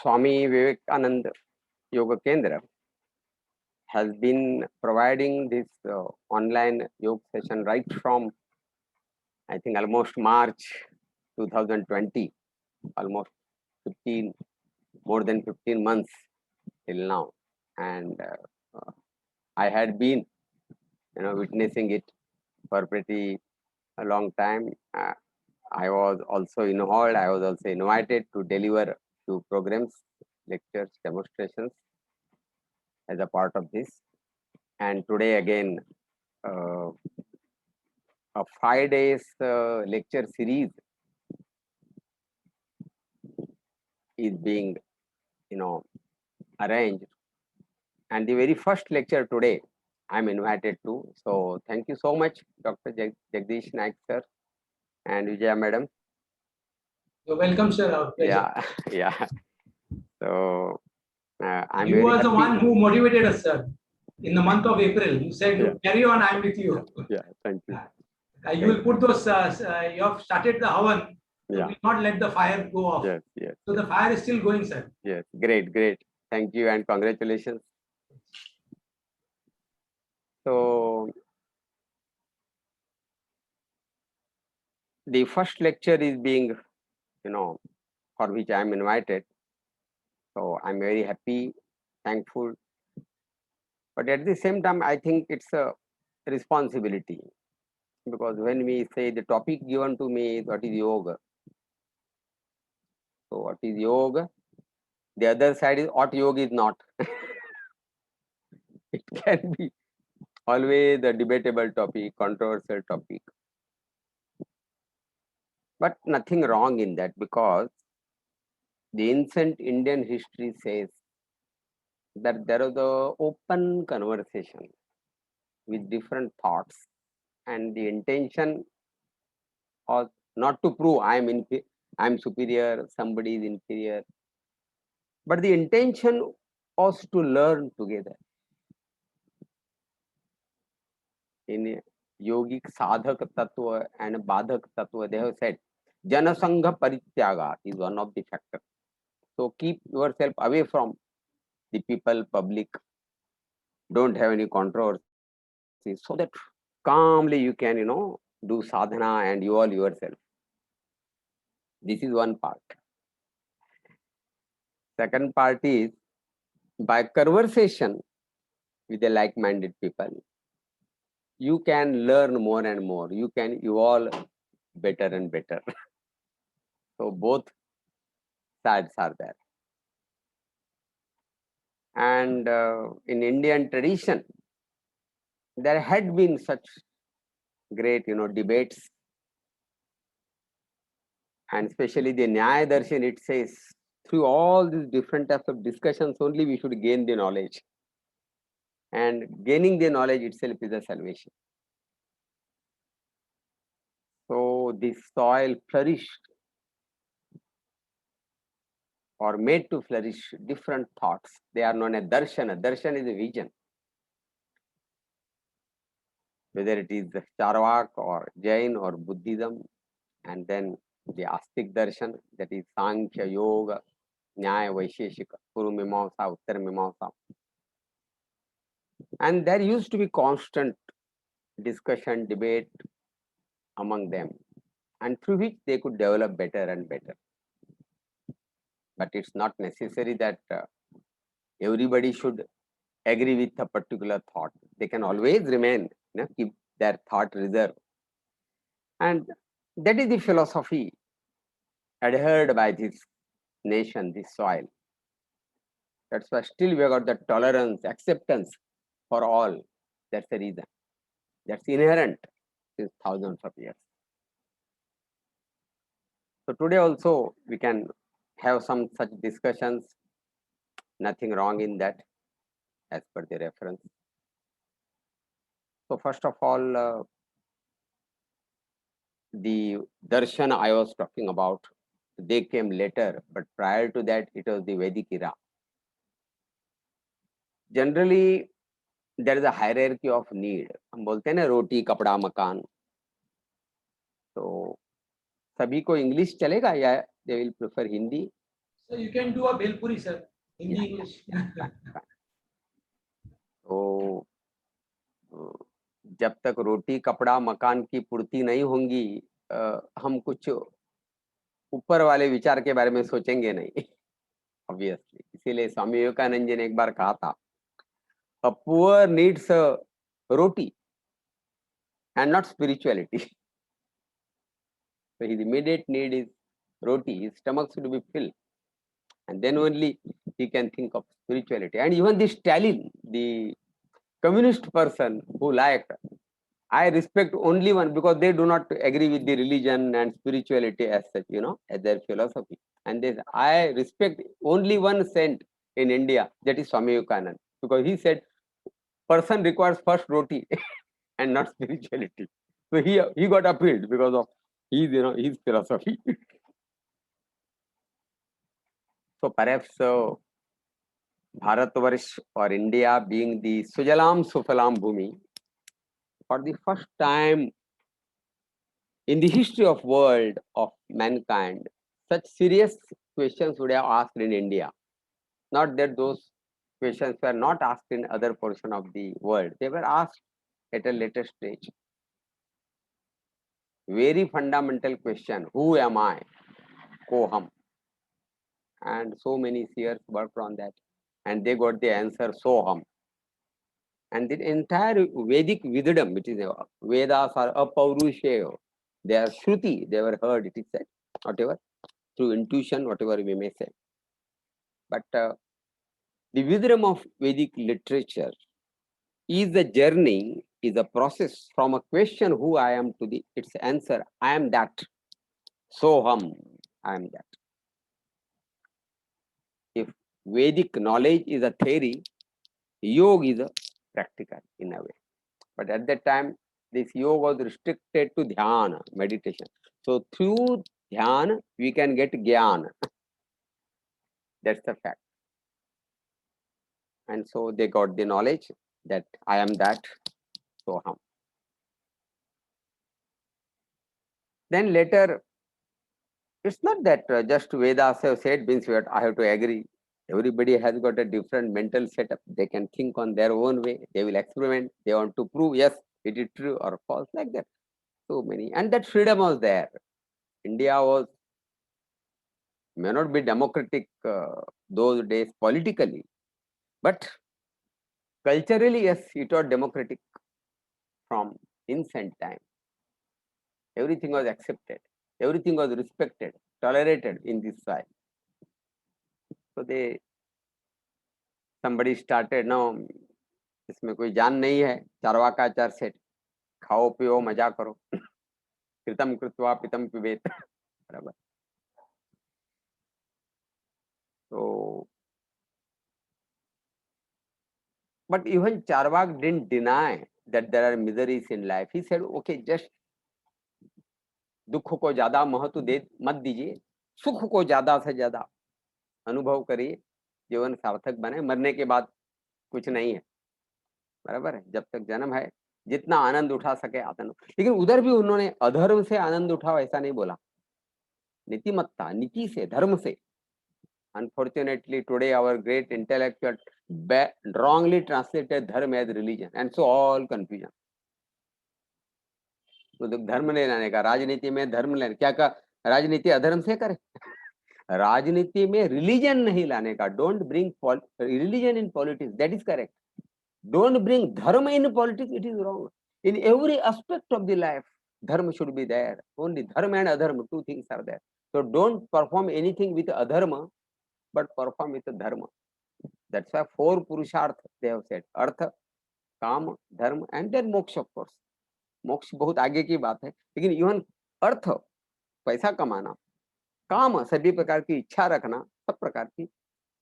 Swami Vivekananda Yoga Kendra has been providing this online yoga session right from, I think, almost March 2020, almost 15, more than 15 months till now. And I had been, witnessing it for pretty a long time. I was also involved. I was also invited to deliver few programs, lectures, demonstrations as a part of this. And today again, uh, a 5 days lecture series is being, arranged. And the very first lecture today, I'm invited to. So thank you so much, Dr. Jagdish Naik sir and Vijaya madam. You're welcome, sir. Our pleasure. Yeah, yeah. So I'm You very were the happy. one who motivated us, sir. In the month of April, you said, Yeah. "Carry on, I'm with you." Yeah, thank you. You will put those. You have started the Havan. So Yeah. will not let the fire go off. Yes, yes. So the fire is still going, sir. Yes, great, great. Thank you and congratulations. So the first lecture is being, for which I am invited. So I'm very happy, thankful. But at the same time, I think it's a responsibility, because when we say the topic given to me is what is yoga. So what is yoga? The other side is what yoga is not. It can be always a debatable topic, controversial topic. But nothing wrong in that, because the ancient Indian history says that there is a open conversation with different thoughts, and the intention was not to prove I'm superior, somebody is inferior, but the intention was to learn together. In yogic sadhak tattva and badhak tattva, they have said janasangha parityaga is one of the factors. So keep yourself away from the people, public, don't have any controversy, so that calmly you can, do sadhana and evolve yourself. This is one part. Second part is, by conversation with the like-minded people, you can learn more and more. You can evolve better and better. So both sides are there. And in Indian tradition, there had been such great, debates, and especially the Nyaya Darshan, it says through all these different types of discussions only we should gain the knowledge, and gaining the knowledge itself is a salvation. So this soil flourished, or made to flourish, different thoughts. They are known as darshana. Darshan is a vision, whether it is the Charvak or Jain or Buddhism, and then the Astik darshan, that is Sankhya, Yoga, Nyaya, Vaisheshika, Puru Mimamsa, Uttar Mimamsa. And there used to be constant discussion, debate among them, and through which they could develop better and better. But it's not necessary that everybody should agree with a particular thought. They can always remain, keep their thought reserved. And that is the philosophy adhered by this nation, this soil. That's why still we have got the tolerance, acceptance for all. That's the reason. That's inherent since thousands of years. So today also we can have some such discussions. Nothing wrong in that, as per the reference. So first of all, the darshan I was talking about, they came later, but prior to that, it was the Vedic era. Generally, there is a hierarchy of need. हम बोलते हैं ना, रोटी कपड़ा मकान. तो सभी को English चलेगा या they will prefer Hindi? So you can do a Belpuri, sir. Hindi, Yeah, English. fine, fine. तो जब तक रोटी कपड़ा मकान की पूर्ति नहीं होंगी, हम कुछ ऊपर वाले विचार के बारे में सोचेंगे नहीं। ऑब्वियसली, इसीलिए स्वामी विवेकानंद जी ने एक बार कहा था, a poor needs roti and not spirituality. So his immediate need is roti. His stomach should be filled, and then only he can think of spirituality. And even this Stalin, the communist person who liked, I respect only one because they do not agree with the religion and spirituality as such, as their philosophy. And this, I respect only one saint in India, that is Swami Vivekananda, because he said person requires first roti and not spirituality. So he got appealed because of his philosophy. So perhaps Bharatvarsh or India being the Sujalam Sufalam Bhumi, for the first time in the history of world of mankind, such serious questions would have asked in India. Not that those questions were not asked in other portion of the world. They were asked at a later stage. Very fundamental question, who am I? Koham. And so many seers worked on that. And they got the answer, Soham. And the entire Vedic wisdom, which is Vedas are apaurusheo, they are Shruti, they were heard, it is said, whatever, through intuition, whatever we may say. But the wisdom of Vedic literature is a journey, is a process from a question who I am to the its answer, I am that. Soham, I am that. If Vedic knowledge is a theory, yoga is a practical in a way. But at that time, this yoga was restricted to dhyana, meditation. So through dhyana, we can get jnana. That's the fact. And so they got the knowledge that I am that, Soham. Then later, it's not that just Vedas have said means I have to agree. Everybody has got a different mental setup. They can think on their own way. They will experiment. They want to prove, yes, it is true or false, like that. So many. And that freedom was there. India may not be democratic those days politically, but culturally, yes, it was democratic from ancient time. Everything was accepted. Everything was respected, tolerated in this side. So somebody started, no, इसमें कोई जान नहीं है, चारवाका आचार सेठ, खाओ पियो मजा करो, कृतम कृत्वा पितम पिबेत, बराबर. So, but even Charvak didn't deny that there are miseries in life. He said, okay, just दुख को ज्यादा महत्व दे मत दीजिए, सुख को ज्यादा से ज्यादा अनुभव करिए, जीवन सार्थक बने, मरने के बाद कुछ नहीं है, बराबर है. जब तक जन्म है जितना आनंद उठा सके आनंद. लेकिन उधर भी उन्होंने अधर्म से आनंद उठाओ ऐसा नहीं बोला, नीतिमत्ता, नीति से, धर्म से. Unfortunately, today our great intellectual wrongly translated dharma as religion, and so all confusion. तो धर्म ले लाने का, राजनीति में धर्म लेने, क्या का राजनीति अधर्म से करे? राजनीति में रिलीजन नहीं लाने का. Don't bring religion in politics, that is correct. Don't bring dharma in politics, it is wrong. In every aspect of the life, dharma should be there. Only dharma and adharma, two things are there. So don't perform anything with adharma, but perform with dharma. That's why 4 purusharth they have said: अर्थ, काम, धर्म and then मोक्ष. Of course, मोक्ष बहुत आगे की बात है, लेकिन इवन अर्थ, पैसा कमाना, काम, सभी प्रकार की इच्छा रखना, सब प्रकार की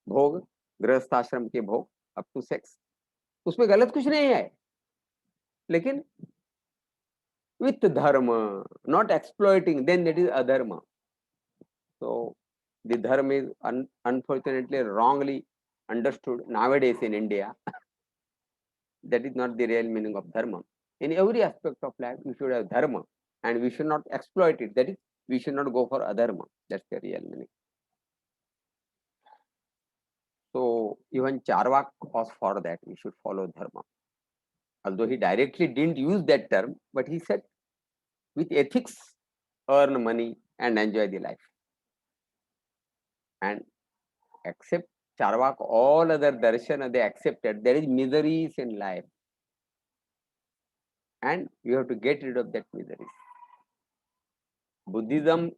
भोग, गृहस्थाश्रम के भोग, अप टू सेक्स, उसमें गलत कुछ नहीं है, लेकिन with dharma, not exploiting, then that is adharma. So the dharma is unfortunately wrongly understood nowadays in India. That is not the real meaning of dharma. In every aspect of life, we should have dharma, and we should not exploit it. That is, we should not go for adharma. That's the real meaning. So even Charvak was for that we should follow dharma. Although he directly didn't use that term, but he said, with ethics, earn money and enjoy the life. And except Charvak, all other darshana they accepted there is miseries in life, and you have to get rid of that miseries. Buddhism,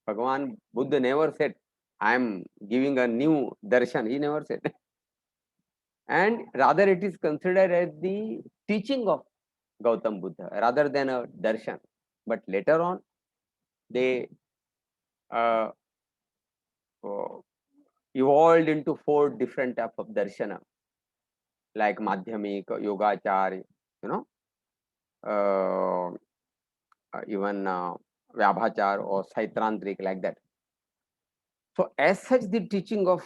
Bhagavan Buddha never said, I am giving a new darshan. He never said. And rather it is considered as the teaching of Gautam Buddha rather than a darshan. But later on, they uh, evolved into 4 different types of darshana, like Madhyamik, Yogachar, you know, even Vyabhachar or Saitrantric, like that. So, as such, the teaching of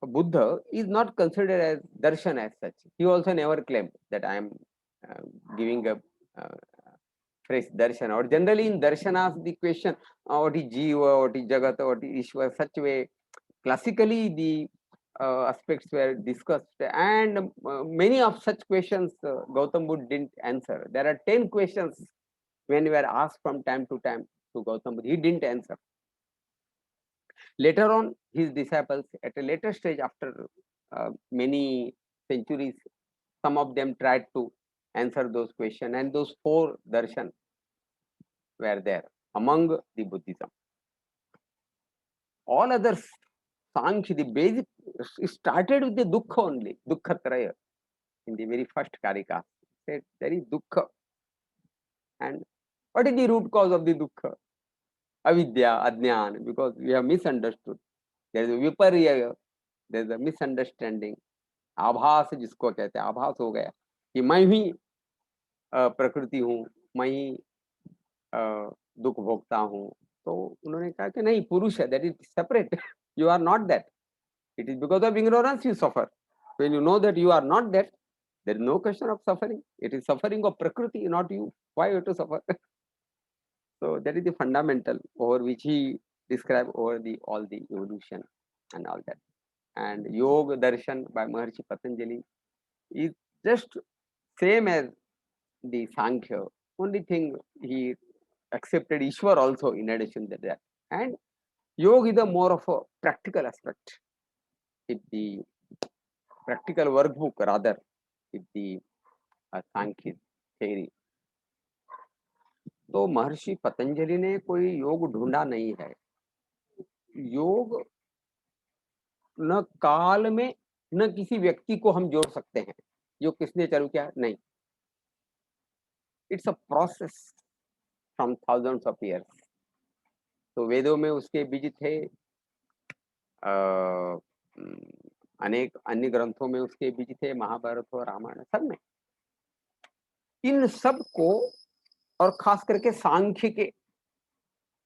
Buddha is not considered as darshan as such. He also never claimed that I am giving a fresh darshan. Or generally in darshanas, the question what is jiva, what is jagat, what is ishwar, such way. Classically, the aspects were discussed, and many of such questions Gautam Buddha didn't answer. There are 10 questions when we were asked from time to time to Gautam Buddha, he didn't answer. Later on, his disciples, at a later stage, after many centuries, some of them tried to answer those questions, and those 4 darshan were there among the Buddhism. All others, Sankhya, the basic, started with the dukkha only, dukkhatraya. In the very first karika, said there is dukkha. And what is the root cause of the dukkha? Avidya, ajnana, because we have misunderstood. There is a viparya, there is a misunderstanding. आभास जिसको कहते हैं, आभास हो गया कि मैं ही प्रकृति हूँ, मैं ही दुख भोगता हूँ. तो उन्होंने कहा कि नहीं, पुरुष है, that is separate. You are not that. It is because of ignorance you suffer. When you know that you are not that, there is no question of suffering. It is suffering of Prakriti, not you. Why you have to suffer? So that is the fundamental over which he described over the all the evolution and all that. And Yoga Darshan by Maharshi Patanjali is just same as the Sankhya. Only thing he accepted Ishwar also in addition to that. And Yoga is a more of a practical aspect. If the practical workbook rather, if the Sankhya theory. तो महर्षि पतंजलि ने कोई योग ढूंढा नहीं है. योग न काल में न किसी व्यक्ति को हम जोड़ सकते हैं. योग किसने चालू किया? नहीं. It's a process from thousands of years. तो वेदों में उसके बीज थे, अनेक अन्य ग्रंथों में उसके बीज थे, महाभारत और रामायण सब में. इन सब को और खास करके सांख्य के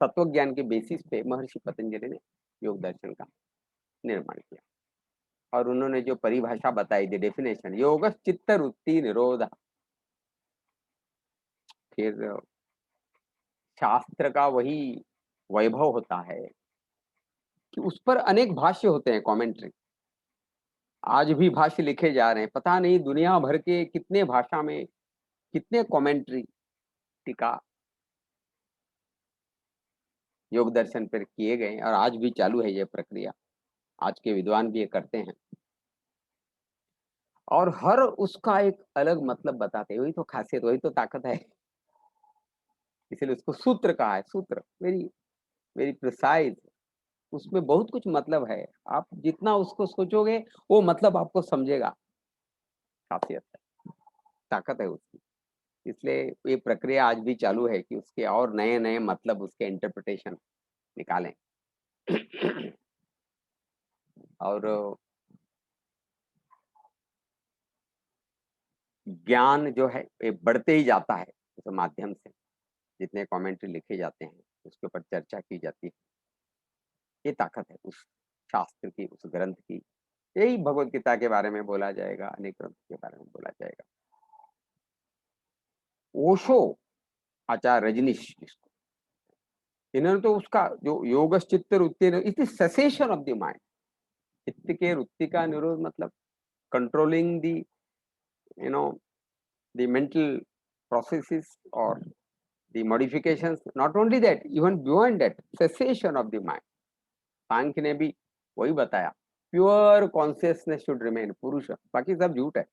तत्व ज्ञान के बेसिस पे महर्षि पतंजलि ने योग दर्शन का निर्माण किया. और उन्होंने जो परिभाषा बताई थी, डेफिनेशन, योग चित्त वृत्ति निरोध. फिर शास्त्र का वही वैभव होता है कि उस पर अनेक भाष्य होते हैं, कमेंट्री. आज भी भाष्य लिखे जा रहे हैं. पता नहीं दुनिया भर के कितने भाषा में कितने कमेंट्री टीका योग दर्शन पर किए गए, और आज भी चालू है ये प्रक्रिया. आज के विद्वान भी ये करते हैं और हर उसका एक अलग मतलब बताते हैं. वही तो खासियत, वही तो ताकत है. इसलिए उसको सूत्र कहा है. सूत्र वेरी वेरी प्रिसाइज. उसमें बहुत कुछ मतलब है. आप जितना उसको सोचोगे वो मतलब आपको समझेगा. खासियत है, ताकत है उसकी. इसलिए ये प्रक्रिया आज भी चालू है कि उसके और नए नए मतलब, उसके इंटरप्रिटेशन निकालें. और ज्ञान जो है ये बढ़ते ही जाता है उस माध्यम से. जितने कमेंट्री लिखे जाते हैं उसके ऊपर चर्चा की जाती है. ये ताकत है उस शास्त्र की, उस ग्रंथ की. यही भगवत गीता के बारे में बोला जाएगा, अनेक ग्रंथ के बारे में बोला जाएगा. ओशो, आचार्य रजनीश जिसको, इन्होंने तो उसका जो योग चित्त वृत्ति, it is cessation of the mind. चित्त के वृत्ति का निरोध मतलब controlling the the mental processes or the modifications. Not only that, even beyond that, cessation of the mind. सांख्य ने भी वही बताया, प्योर कॉन्शियसनेस शुड रिमेन, पुरुष, बाकी सब झूठ है,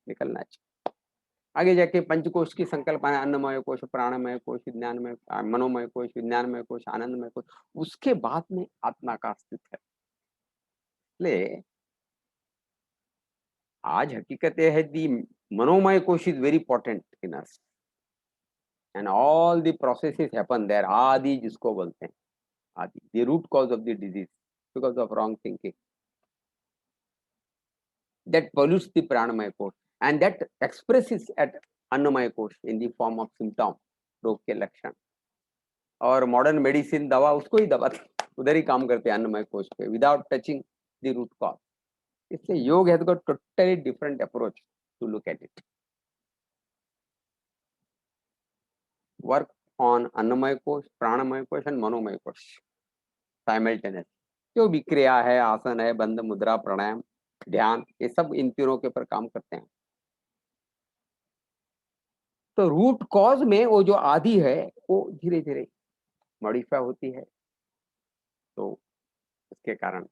निकलना चाहिए। आगे जाके पंचकोश की संकल्पना, अन्नमय कोश, प्राणमय कोश, विज्ञानमय, मनोमय कोश, विज्ञानमय कोश, आनंदमय कोश, उसके बाद में आत्मा का अस्तित्व है। इसलिए आज हकीकत यह है, दी मनोमय कोश is very important in us and all the processes happen there. Adi जिसको बोलते हैं, आदि, the root cause of the disease because of wrong thinking that pollutes the pranamaya kosh and that expresses at annamaya kosh in the form of symptom, रोग के लक्षण। और modern medicine दवा उसको ही दबाते, उधर ही काम करते हैं अन्नमय कोश पे, without touching the root cause. इसलिए yoga has got totally different approach to look at it. Work on annamaya कोश, प्राणमय कोश एंड मनोमय कोश साइमल्टेनियस। जो भी क्रिया है, आसन है, बंध मुद्रा, प्राणायाम, ध्यान, ये सब इन तीनों के ऊपर काम करते हैं। तो रूट कॉज में वो जो आदि है वो धीरे धीरे मॉडिफाई होती है, तो उसके कारण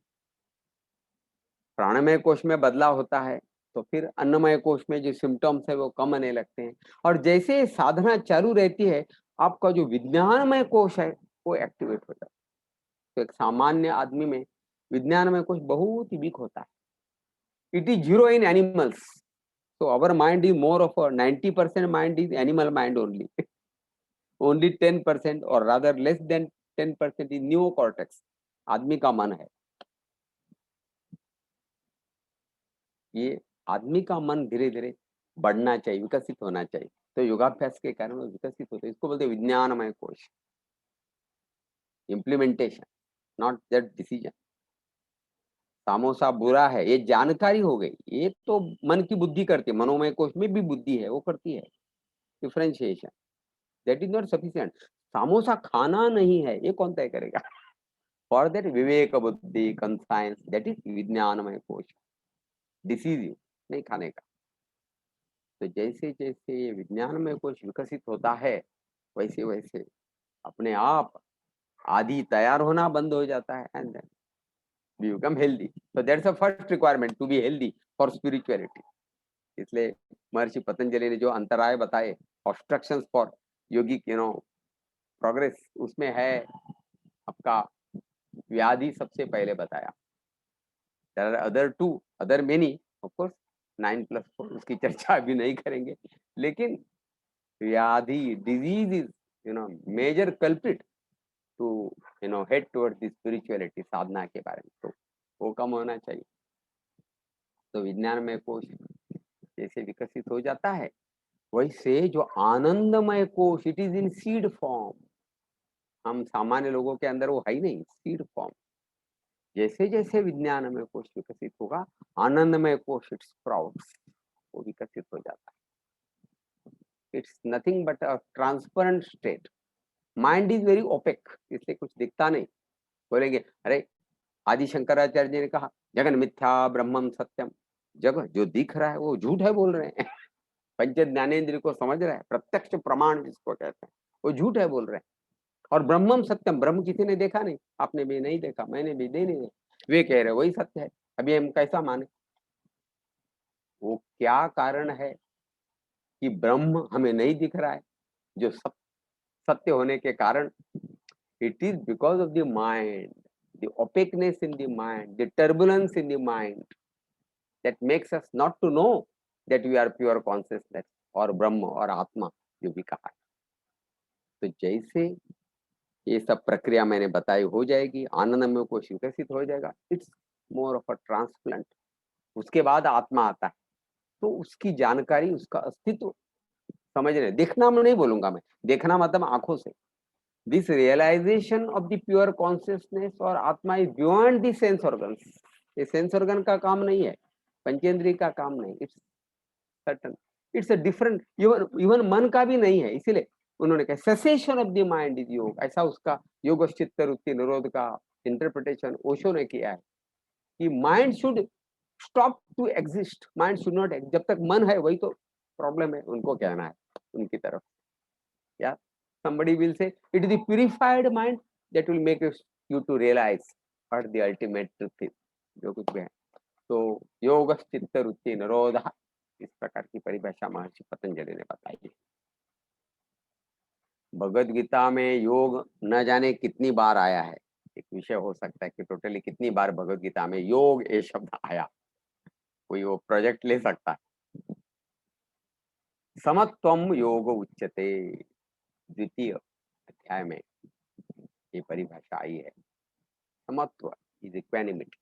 प्राणमय कोश में बदलाव होता है, तो फिर अन्नमय कोश में जो सिम्टम्स है वो कम आने लगते हैं। और जैसे साधना चालू रहती है, आपका जो विज्ञानमय कोश है वो एक्टिवेट हो जाता है। तो एक सामान्य आदमी में विज्ञानमय कोश बहुत ही वीक होता है। It is zero in animals, so our mind is more of a 90% mind is animal mind only. Only 10% or rather less than 10% is neocortex, आदमी का मन है। ये आदमी का मन धीरे धीरे बढ़ना चाहिए, विकसित होना चाहिए, तो योगाभ्यास के कारण वो विकसित होते हैं। इसको बोलते हैं विज्ञानमय कोश। Implementation, not that decision. Samosa बुरा है ये जानकारी हो गई, ये तो मन की बुद्धि करती है, मनोमय कोश में भी बुद्धि है, वो करती है differentiation. That is not sufficient. Samosa खाना नहीं है, ये कौन तय करेगा? फॉर दैट विवेक बुद्धि कंसाइंस, दैट इज विज्ञानमय कोश, डिसीजिव नहीं खाने का। तो जैसे जैसे ये विज्ञानमय कोश विकसित होता है, वैसे वैसे अपने आप आदि तैयार होना बंद हो जाता है, and then we become healthy. so that's the first requirement to be healthy for spirituality। इसलिए महर्षि पतंजलि ने जो अंतराय बताए, ऑब्स्ट्रक्शंस फॉर योगिक प्रोग्रेस, उसमें है आपका व्याधि सबसे पहले बताया। There are other too, other many of course, 9+4 उसकी चर्चा अभी नहीं करेंगे, लेकिन व्याधि, disease is major culprit to head towards the spirituality, साधना के बारे में, तो वो कम होना चाहिए। तो विज्ञान में कोश जैसे विकसित हो जाता है, वैसे जो आनंदमय कोश, it is in seed form. हम सामान्य लोगों के अंदर वो है ही नहीं, सीड फॉर्म। जैसे जैसे विज्ञानमय कोश विकसित होगा, आनंदमय कोश इट स्प्राउट्स, वो विकसित हो जाता है। It's nothing but a transparent state. Mind is very opaque, इसलिए कुछ दिखता नहीं। बोलेंगे अरे आदि शंकराचार्य जी ने कहा जगन मिथ्या ब्रह्मम सत्यम, जगह जो दिख रहा है वो झूठ है बोल रहे हैं। पंच ज्ञानेन्द्रिय को समझ रहा है, प्रत्यक्ष प्रमाण जिसको कहते हैं, वो झूठ है बोल रहे हैं। और ब्रह्मम सत्यम, ब्रह्म किसी ने देखा नहीं, आपने भी नहीं देखा, मैंने भी नहीं देखा, वे कह रहे वही सत्य है, अभी हम कैसा माने? वो क्या कारण है कि ब्रह्म हमें नहीं दिख रहा है, जो सत्य होने के कारण? It is because of the mind, the ओपेकनेस in the mind, the turbulence in the mind, that makes us not to know that we are pure consciousness और ब्रह्म और आत्मा जो भी कहा है। तो जैसे ये सब प्रक्रिया मैंने बताई हो जाएगी, आनंदमय कोश विकसित हो जाएगा, it's more of a transplant. उसके बाद आत्मा आता है, तो उसकी जानकारी, उसका अस्तित्व समझने, देखना मैं नहीं बोलूंगा, मैं देखना मतलब आंखों से। This realization of the pure consciousness और atma is beyond the sense organs. ये सेंस ऑर्गन का काम नहीं है, पंचेंद्रिय का काम नहीं, it's certain, it's a different, even मन का भी नहीं है। इसीलिए उन्होंने कहा cessation of the mind is yoga, ऐसा उसका योग चित्त वृत्ति निरोध का इंटरप्रिटेशन ओशो ने किया है। कि mind should stop to exist, mind should not, जब तक मन है वही तो प्रॉब्लम है, उनको कहना है उनकी तरफ। या somebody will say it is the purified mind that will make you to realize what the ultimate truth is, जो कुछ भी है। तो योग चित्त रुचि निरोध, इस प्रकार की परिभाषा महर्षि पतंजलि ने बताई है। भगवद गीता में योग न जाने कितनी बार आया है, एक विषय हो सकता है कि टोटली कितनी बार भगवद गीता में योग ये शब्द आया, कोई वो प्रोजेक्ट ले सकता है। समत्वम योग उच्यते, द्वितीय अध्याय में ये परिभाषा आई है। समत्व इज इक्वानिमिटी।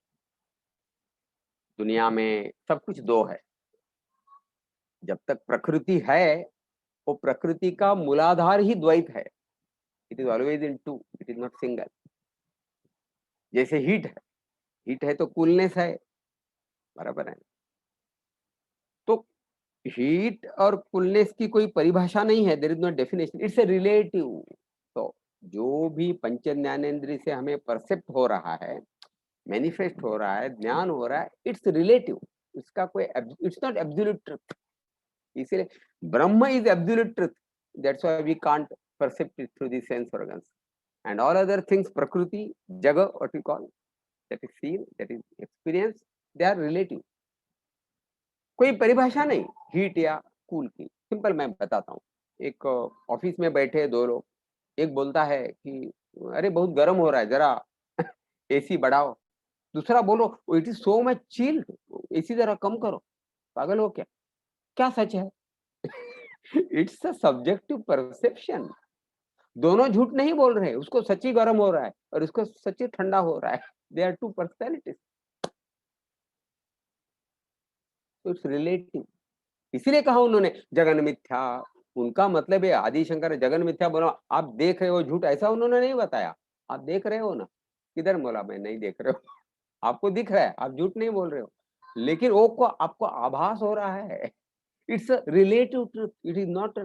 दुनिया में सब कुछ दो है, जब तक प्रकृति है वो प्रकृति का मूलाधार ही द्वैत है। It is always in two, it is not single. जैसे हीट है तो कूलनेस है, बराबर है। तो हीट और कूलनेस की कोई परिभाषा नहीं है, there is no definition, it's a relative. तो जो भी पंच ज्ञानेंद्रिय से हमें परसेप्ट हो रहा है, मैनिफेस्ट हो रहा है, ज्ञान हो रहा है, इट्स रिलेटिव, इसका कोई, इट्स नॉट एब्सोल्यूट ट्रुथ। इसीलिए Brahman is absolute truth, that's why we can't percept it through the sense organs, and all other things, प्रकृति, जग, what we call, that is seen, that is experience, they are relative. कोई परिभाषा नहीं heat या cool की। Simple मैं बताता हूँ। एक ऑफिस में बैठे दो लोग, एक बोलता है कि अरे बहुत गर्म हो रहा है, जरा एसी बढ़ाओ। दूसरा बोलो it is so much chilled, AC जरा कम करो। पागल हो क्या? क्या सच है? It's a subjective perception. दोनों झूठ नहीं बोल रहे, उसको सच्ची गर्म हो रहा है और उसको सच्ची ठंडा हो रहा है। दे आर टू पर्सनैलिटीज, तो इट्स रिलेटिव। इसीलिए कहा उन्होंने जगन मिथ्या, उनका मतलब है आदि शंकर जगन मिथ्या बोला, आप देख रहे हो झूठ, ऐसा उन्होंने नहीं बताया। आप देख रहे हो ना, किधर बोला मैं नहीं देख रहे हो? आपको दिख रहा है, आप झूठ नहीं बोल रहे हो, लेकिन वो को आपको आभास हो रहा है। It's a relative truth, it is not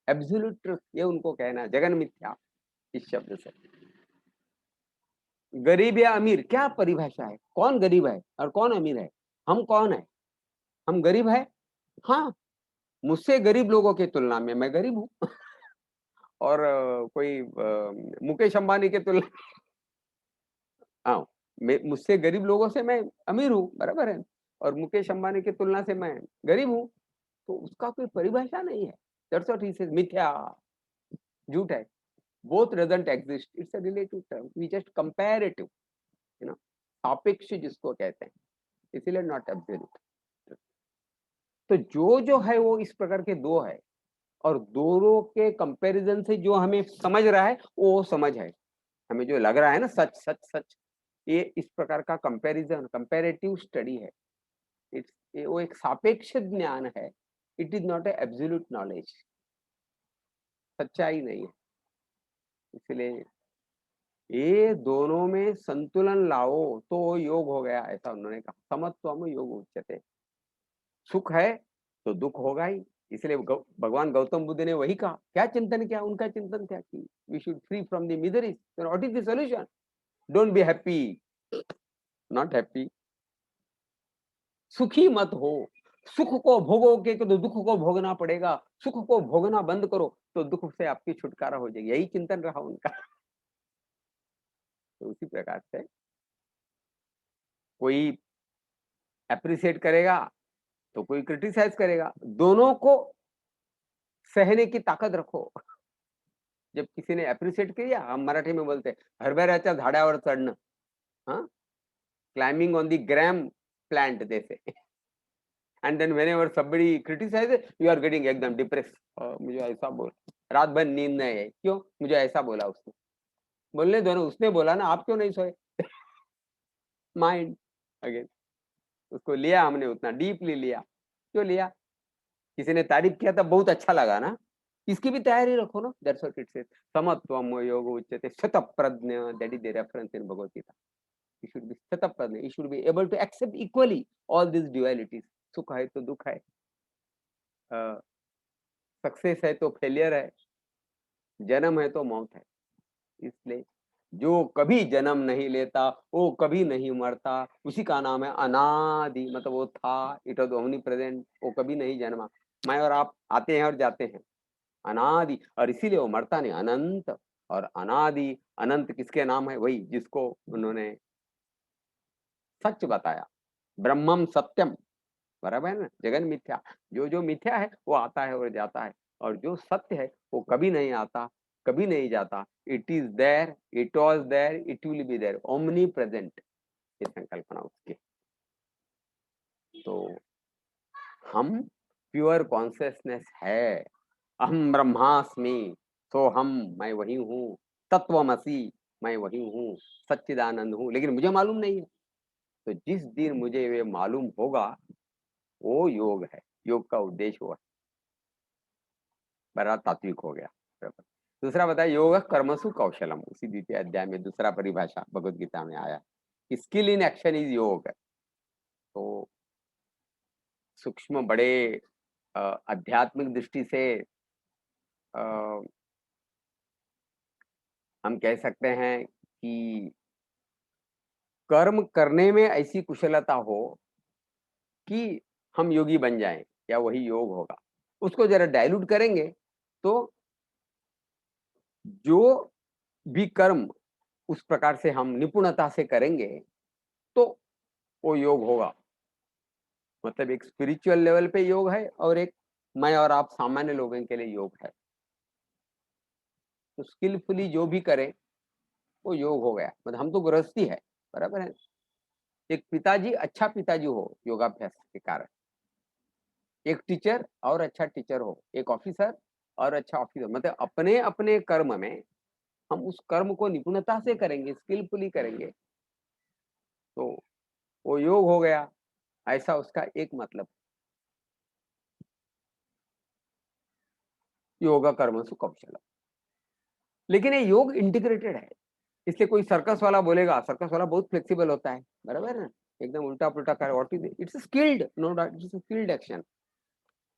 absolute truth, ये उनको कहना है जगन मिथ्या इस शब्द से। गरीब या अमीर क्या परिभाषा है? कौन गरीब है और कौन अमीर है? हम कौन है? हम गरीब है, हाँ, मुझसे गरीब लोगों की तुलना में मैं गरीब हूँ। और कोई मुकेश अंबानी के तुलना, हाँ, मुझसे गरीब लोगों से मैं अमीर हूँ, बराबर है, और मुकेश अंबानी की तुलना से मैं गरीब हूँ, तो उसका कोई परिभाषा नहीं है। दैट्स व्हाट ही सेज, मिथ्या, झूठ है। Both doesn't exist, it's a relative term, we just comparative, you know, सापेक्ष जिसको कहते हैं, इसीलिए नॉट एब्सोल्यूट। तो जो है वो इस प्रकार के दो है, और दोनों के कंपैरिजन से जो हमें समझ रहा है वो समझ है। हमें जो लग रहा है ना सच सच सच, ये इस प्रकार का कंपैरिजन, कंपैरेटिव स्टडी है। इट्स, वो एक सापेक्ष ज्ञान है, it is not a absolute knowledge, सच्चाई नहीं है। इसलिए ये दोनों में संतुलन लाओ तो योग हो गया, ऐसा उन्होंने कहा। समत्वम योग उच्यते। सुख है तो दुख होगा ही, इसलिए भगवान गौतम बुद्ध ने वही कहा। क्या चिंतन किया? उनका चिंतन क्या कि we should free from the miseries, what is the solution? Don't be happy, not happy, सुखी मत हो। सुख को भोगोगे तो दुख को भोगना पड़ेगा, सुख को भोगना बंद करो तो दुख से आपकी छुटकारा हो जाएगी, यही चिंतन रहा उनका। तो उसी प्रकार से कोई अप्रिशिएट करेगा तो कोई क्रिटिसाइज करेगा, दोनों को सहने की ताकत रखो। जब किसी ने अप्रिशिएट किया, हम मराठी में बोलते हरभऱ्याच्या झाडावर चढणं, हाँ, climbing on the gram plant जैसे। And then whenever somebody criticizes, you are getting एकदम डिप्रेस, मुझे ऐसा बोल, रात भर नींद नहीं है, क्यों? मुझे ऐसा बोला उसने। बोलने दो ना, उसने बोला ना, आप क्यों नहीं सोए? माइंड अगेन, उसको लिया हमने, उतना डीपली लिया। क्यों लिया? किसी ने तारीफ किया था, बहुत अच्छा लगा ना, इसकी भी तैयारी रखो ना। दैट्स व्हाट इट सेज, समत्वम योग उच्यते शतप्रज्ञ, that is the reference in Bhagavad Gita. You should be शतप्रज्ञ, you should be able to accept equally all these dualities। सुख है तो दुख है, सक्सेस है तो फेलियर है, जन्म है तो मौत है। इसलिए जो कभी जन्म नहीं लेता, वो कभी नहीं मरता, उसी का नाम है अनादि। मतलब वो था, इट वाज ओमनी प्रेजेंट, वो कभी नहीं जन्मा। मैं और आप आते हैं और जाते हैं, अनादि, और इसीलिए वो मरता नहीं, अनंत। और अनादि अनंत किसके नाम है? वही जिसको उन्होंने सच बताया, ब्रह्मम सत्यम, बराबर है ना, जगन मिथ्या। जो जो मिथ्या है वो आता है और जाता है, और जो सत्य है वो कभी नहीं आता, कभी नहीं जाता। It is there, it was there, it will be there, omnipresent, ये संकल्पना उसकी। तो हम प्योर कॉन्शियसनेस है, अहम ब्रह्मास्मि, तो हम, मैं वही हूँ, तत्वमसि, मैं वही हूँ, सच्चिदानंद हूँ, लेकिन मुझे मालूम नहीं है। तो जिस दिन मुझे ये मालूम होगा, वो योग है। योग का उद्देश्य वो है। बड़ा तात्विक हो गया। बराबर। दूसरा बताया, योग कर्मसु कौशलम, उसी द्वितीय अध्याय में दूसरा परिभाषा भगवत गीता में आया, स्किल इन एक्शन इज योग। तो सूक्ष्म बड़े आध्यात्मिक दृष्टि से अ, हम कह सकते हैं कि कर्म करने में ऐसी कुशलता हो कि हम योगी बन जाएं, या वही योग होगा। उसको जरा डाइल्यूट करेंगे तो जो भी कर्म उस प्रकार से हम निपुणता से करेंगे तो वो योग होगा। मतलब एक स्पिरिचुअल लेवल पे योग है, और एक मैं और आप सामान्य लोगों के लिए योग है। तो स्किलफुली जो भी करे वो योग हो गया। मतलब हम तो गृहस्थी है, बराबर है। एक पिताजी अच्छा पिताजी हो योगाभ्यास के कारण, एक टीचर और अच्छा टीचर हो, एक ऑफिसर और अच्छा ऑफिसर। मतलब अपने अपने कर्म में हम उस कर्म को निपुणता से करेंगे, स्किलफुली करेंगे, तो वो योग हो गया। ऐसा उसका एक मतलब। योगा कर्म सु कौशल। लेकिन ये योग इंटीग्रेटेड है, इसलिए कोई सर्कस वाला बोलेगा, सर्कस वाला बहुत फ्लेक्सिबल होता है, बराबर है ना, एकदम उल्टा पुल्टा कर, what is it's skilled, no doubt it's skilled action.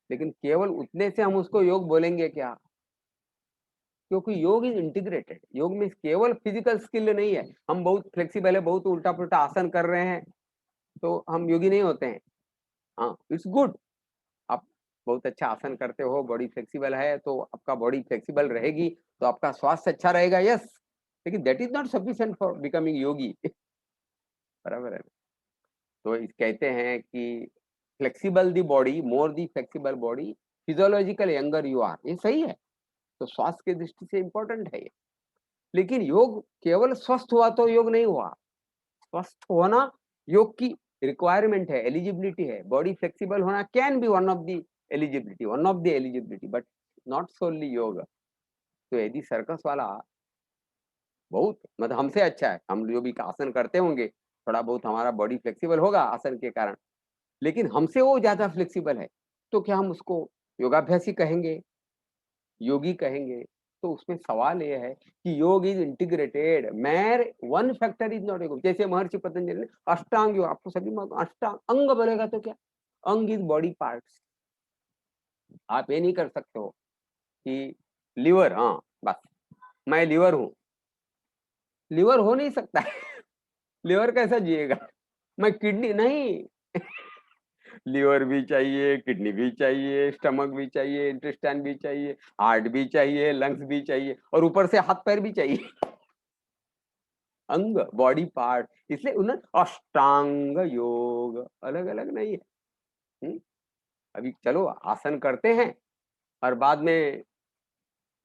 लेकिन केवल उतने से हम उसको योग बोलेंगे क्या? क्योंकि योग इज इंटीग्रेटेड। योग में केवल फिजिकल स्किल नहीं है, हम बहुत फ्लेक्सिबल है, बहुत उल्टा पुल्टा आसन कर रहे हैं तो हम योगी नहीं होते हैं। हाँ, इट्स गुड, आप बहुत अच्छा आसन करते हो, बॉडी फ्लेक्सिबल है, तो आपका बॉडी फ्लेक्सिबल रहेगी तो आपका स्वास्थ्य अच्छा रहेगा, यस। लेकिन that is not sufficient for becoming yogi. बराबर है। तो इस कहते हैं कि flexible the body, more the flexible body, physiological younger you are, ये सही है। तो स्वास्थ्य की दृष्टि से इंपॉर्टेंट है ये। लेकिन योग केवल स्वस्थ हुआ तो योग नहीं हुआ। स्वस्थ होना योग की रिक्वायरमेंट है, एलिजिबिलिटी है। बॉडी फ्लेक्सिबल होना can be one of the eligibility, one of the eligibility, but not solely yoga. तो यदि सर्कस वाला बहुत, मतलब हमसे अच्छा है, हम जो भी आसन करते होंगे, थोड़ा बहुत हमारा बॉडी फ्लेक्सिबल होगा आसन के कारण, लेकिन हमसे वो ज्यादा फ्लेक्सिबल है, तो क्या हम उसको योगाभ्यासी कहेंगे, योगी कहेंगे? तो उसमें सवाल ये है कि yoga is integrated, mere one factor is not yoga. जैसे महर्षि पतंजलि ने अष्टांग योग, आपको सभी अष्टांग अंग बोलेगा तो क्या, अंग इज बॉडी पार्ट्स। आप ये नहीं कर सकते हो कि लिवर, हाँ बस मैं लिवर हूं, लिवर हो नहीं सकता है। लिवर कैसा जिएगा? मैं किडनी नहीं। लिवर भी चाहिए, किडनी भी चाहिए, स्टमक भी चाहिए, इंटेस्टाइन भी चाहिए, हार्ट भी चाहिए, लंग्स भी चाहिए, और ऊपर से हाथ पैर भी चाहिए। अंग, बॉडी पार्ट, इसलिए उन्हें अष्टांग योग अलग अलग नहीं है। हुँ? अभी चलो आसन करते हैं और बाद में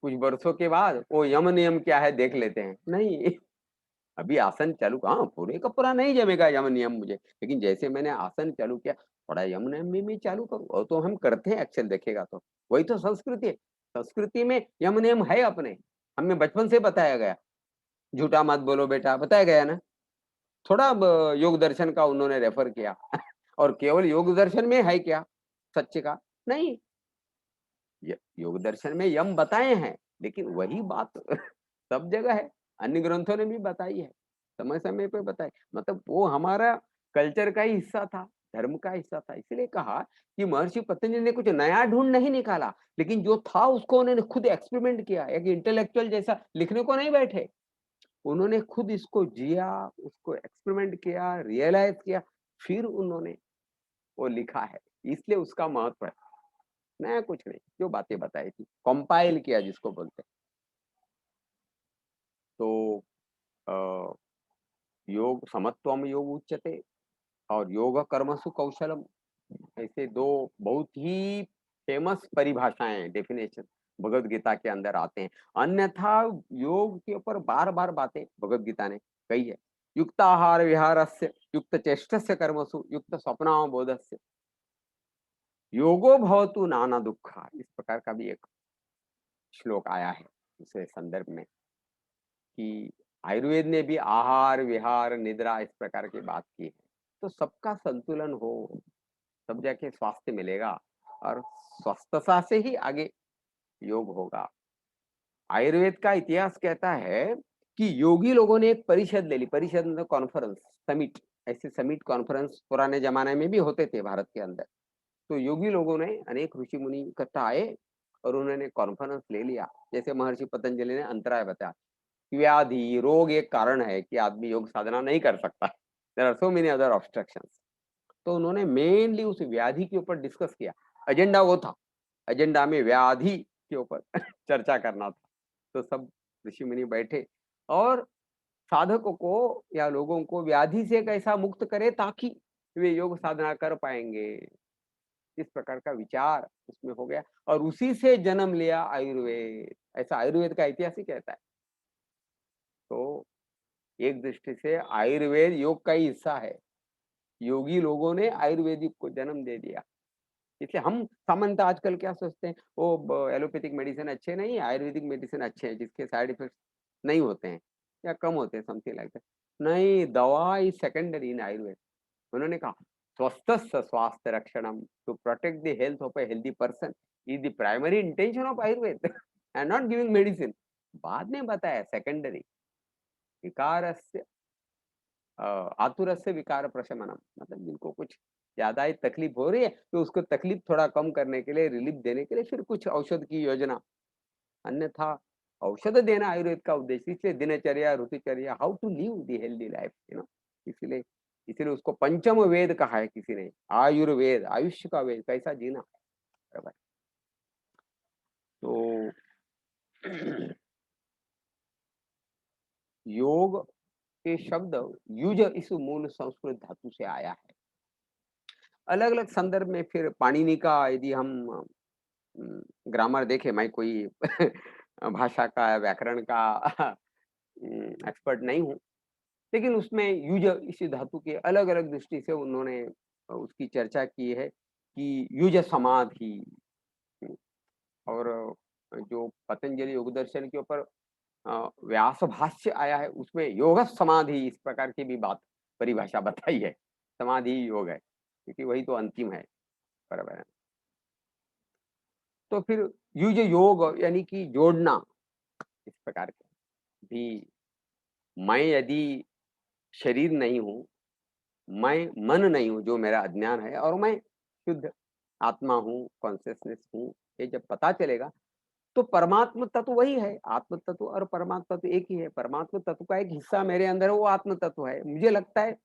कुछ वर्षों के बाद वो यम नियम क्या है देख लेते हैं, नहीं। अभी आसन चालू, हाँ पूरे का पूरा नहीं जमेगा यम नियम मुझे, लेकिन जैसे मैंने आसन चालू किया, थोड़ा यम नियम में चालू करूँ, और तो हम करते हैं एक्चुअल, देखेगा तो वही तो संस्कृति है। संस्कृति में यम नियम है अपने, हमें बचपन से बताया गया, झूठा मत बोलो बेटा, बताया गया ना। थोड़ा योग दर्शन का उन्होंने रेफर किया। और केवल योग दर्शन में है क्या सच्चे का? नहीं, योग दर्शन में यम बताए हैं, लेकिन वही बात सब जगह है, अन्य ग्रंथों ने भी बताई है, समय समय पे बताई। मतलब वो हमारा कल्चर का ही हिस्सा था, धर्म का हिस्सा था। इसलिए कहा कि महर्षि पतंजलि ने कुछ नया ढूंढ नहीं निकाला, लेकिन जो था उसको उन्होंने खुद एक्सपेरिमेंट किया। एक इंटेलेक्चुअल जैसा लिखने को नहीं बैठे, उन्होंने खुद इसको जिया, उसको एक्सपेरिमेंट किया, रियलाइज किया, फिर उन्होंने वो लिखा है, इसलिए उसका महत्व है। नया कुछ नहीं, जो बातें बताई थी, कंपाइल किया जिसको बोलते हैं। तो अ, योग समत्वम योग उच्यते और योग कर्मसु कौशलम, ऐसे दो बहुत ही फेमस परिभाषाएं, डेफिनेशन भगवत गीता के अंदर आते हैं। अन्यथा योग के ऊपर बार बार बातें भगवत गीता ने कही है। युक्ताहार विहारस्य युक्त चेष्टस्य कर्मसु युक्त स्वप्नावबोधस्य योगो भवतु नाना दुखा, इस प्रकार का भी एक श्लोक आया है उसे संदर्भ में, कि आयुर्वेद ने भी आहार विहार निद्रा इस प्रकार की बात की है। तो सबका संतुलन हो, तब जाके स्वास्थ्य मिलेगा, और स्वस्थता से ही आगे योग होगा। आयुर्वेद का इतिहास कहता है कि योगी लोगों ने एक परिषद ले ली, परिषद मतलब कॉन्फ्रेंस, समिट, ऐसे समिट कॉन्फ्रेंस पुराने जमाने में भी होते थे भारत के अंदर। तो योगी लोगों ने, अनेक ऋषि मुनि इकट्ठा आए और उन्होंने कॉन्फ्रेंस ले लिया। जैसे महर्षि पतंजलि ने अंतराय बताया, व्याधि रोग एक कारण है कि आदमी योग साधना नहीं कर सकता, there are so many other obstructions. तो उन्होंने मेनली उस व्याधि के ऊपर डिस्कस किया, एजेंडा वो था, एजेंडा में व्याधि के ऊपर चर्चा करना था। तो सब ऋषि मुनि बैठे और साधकों को या लोगों को व्याधि से कैसा मुक्त करे ताकि वे योग साधना कर पाएंगे, इस प्रकार का विचार उसमें हो गया, और उसी से जन्म लिया आयुर्वेद, ऐसा आयुर्वेद का इतिहास ही कहता है। तो एक दृष्टि से आयुर्वेद योग का ही हिस्सा है, योगी लोगों ने आयुर्वेदिक को जन्म दे दिया। इसलिए हम सामान्यतः आजकल क्या सोचते हैं, वो एलोपैथिक मेडिसिन अच्छे नहीं है, आयुर्वेदिक मेडिसिन अच्छे हैं जिसके साइड इफेक्ट नहीं होते हैं या कम होते हैं, समथिंग लाइक दैट। नहीं, दवा इज सेकेंडरी इन आयुर्वेद। उन्होंने कहा स्वस्थ स्वास्थ्य रक्षणम, to protect the health of a healthy person is the primary intention of Ayurveda and not giving medicine. बाद में बताया सेकेंडरी, विकारस्य आतुरस्य विकार प्रशमनम, मतलब जिनको कुछ ज्यादा ही तकलीफ हो रही है तो उसको तकलीफ थोड़ा कम करने के लिए, रिलीफ देने के लिए फिर कुछ औषध की योजना। अन्यथा औषध देना आयुर्वेद का उद्देश्य, इसलिए दिनचर्या ऋतुचर्या, how to live the healthy life, इसलिए इसलिए उसको पंचम वेद कहा है किसी ने, आयुर्वेद, आयुष्य का वेद, कैसा जीना, बराबर। तो योग के शब्द युज इस मूल संस्कृत धातु से आया है। अलग अलग संदर्भ में फिर पाणिनि का यदि हम ग्रामर देखें, मैं कोई भाषा का व्याकरण का एक्सपर्ट नहीं हूँ, लेकिन उसमें युज इसी धातु के अलग अलग दृष्टि से उन्होंने उसकी चर्चा की है कि युज समाधि, और जो पतंजलि योग दर्शन के ऊपर व्यास भाष्य आया है उसमें योग समाधि इस प्रकार की भी बात, परिभाषा बताई है, समाधि योग है क्योंकि वही तो अंतिम है, बराबर है। तो फिर युज योग यानी कि जोड़ना, इस प्रकार के भी, मैं यदि शरीर नहीं हूं, मैं मन नहीं हूं जो मेरा अज्ञान है, और मैं शुद्ध आत्मा हूं, कॉन्शियसनेस हूं, ये जब पता चलेगा तो परमात्म तत्व वही है। आत्म तत्व और परमात्मा तत्व एक ही है। परमात्मा तत्व का एक हिस्सा मेरे अंदर है, वो आत्म तत्व है। मुझे लगता है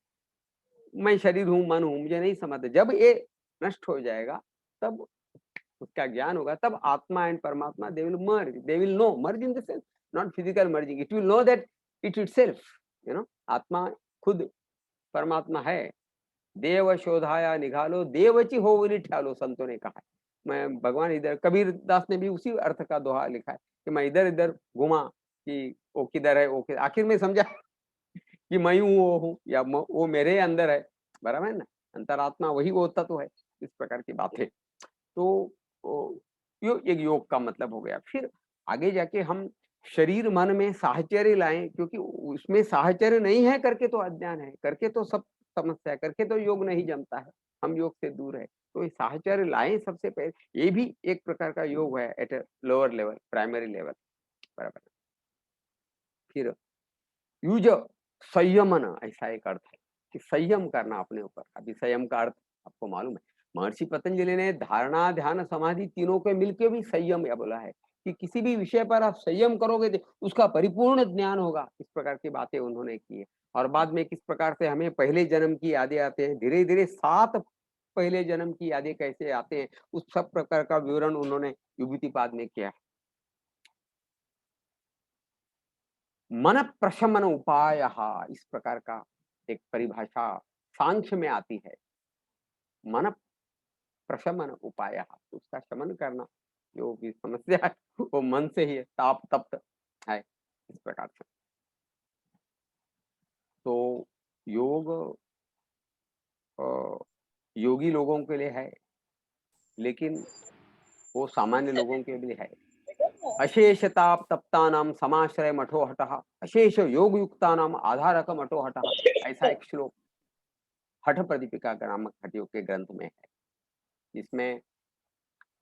मैं शरीर हूँ, मन हूँ, मुझे नहीं समझता। जब ये नष्ट हो जाएगा तब उसका ज्ञान होगा, तब आत्मा एंड परमात्मा they will merge, they will know, merge in the sense not physical merging, it will know that it itself, आत्मा खुद परमात्मा है। देव शोधाया निघालो देवची हो बोली ठालो, संतों ने कहा है। मैं भगवान इधर, कबीर दास ने भी उसी अर्थ का दोहा लिखा है कि मैं इधर इधर घुमा कि वो किधर है, वो किधर, आखिर में समझा कि मैं हूँ वो हूँ, या वो मेरे अंदर है, बराबर है ना, अंतरात्मा वही वो तत्व है, इस प्रकार की बात है। तो यो एक योग का मतलब हो गया। फिर आगे जाके हम शरीर मन में साहचर्य लाएं, क्योंकि उसमें साहचर्य नहीं है करके तो अज्ञान है, करके तो सब समस्या है, करके तो योग नहीं जमता है, हम योग से दूर है। तो ये साहचर्य लाएं सबसे पहले, ये भी एक प्रकार का योग है at a lower level, primary level, बराबर। फिर युज संयमन, ऐसा एक अर्थ है कि संयम करना अपने ऊपर। अभी संयम का अर्थ आपको मालूम है, महर्षि पतंजलि ने धारणा ध्यान समाधि तीनों के मिलके भी संयम या बोला है कि किसी भी विषय पर आप संयम करोगे तो उसका परिपूर्ण ज्ञान होगा। इस प्रकार की बातें उन्होंने की है। और बाद में किस प्रकार से हमें पहले जन्म की यादें आते हैं, धीरे-धीरे 7 पहले जन्म की यादें कैसे आते हैं, उस सब प्रकार का विवरण उन्होंने विभूतिपाद में किया है। मन प्रशमन उपायः, इस प्रकार का एक परिभाषा सांख्य में आती है। मन प्रशमन उपायः, उसका शमन करना जो भी समस्या है वो मन से ही है, ताप तप्त है, इस प्रकार से। तो योग योगी लोगों के लिए है, लेकिन वो सामान्य लोगों के लिए है। अशेष ताप तप्तानाम समाश्रय मठो हटः, अशेष योग युक्तानाम आधारक मठो हटः, ऐसा एक श्लोक हठ प्रदीपिका नामक हठयोग के ग्रंथ में है, जिसमें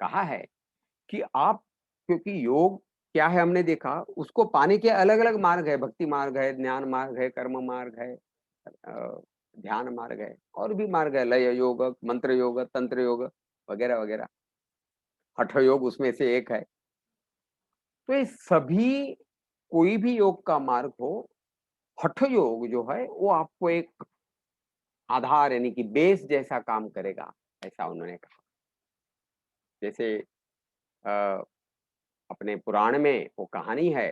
कहा है कि आप, क्योंकि योग क्या है हमने देखा, उसको पाने के अलग अलग मार्ग है, भक्ति मार्ग है, ज्ञान मार्ग है, कर्म मार्ग है, ध्यान मार्ग है, और भी मार्ग है, लय योग, मंत्र योग, तंत्र योग वगैरह वगैरह। हठ योग उसमें से एक है। तो ये सभी, कोई भी योग का मार्ग हो, हठ योग जो है वो आपको एक आधार यानी कि बेस जैसा काम करेगा, ऐसा उन्होंने कहा। जैसे अपने पुराण में वो कहानी है,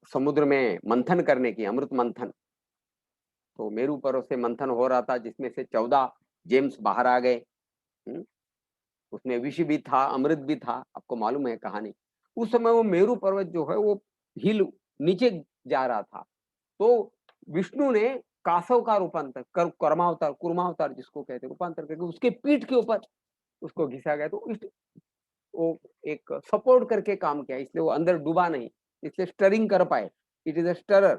समुद्र में मंथन करने की, अमृत मंथन। तो मेरू पर्वत से मंथन हो रहा था, जिसमें से 14 जेम्स बाहर आ गए। उसमें विष भी था, अमृत भी था, आपको मालूम है कहानी। उस समय वो मेरू पर्वत जो है वो हिल नीचे जा रहा था। तो विष्णु ने कासव का रूपांतर कर्मावतार, कुर्मावतार जिसको कहते हैं, रूपांतर करके उसके पीठ के ऊपर उसको घिसा गया। तो वो एक सपोर्ट करके काम किया, इसलिए वो अंदर डूबा नहीं, इसलिए स्टरिंग कर पाए। इट इज अ स्टरर,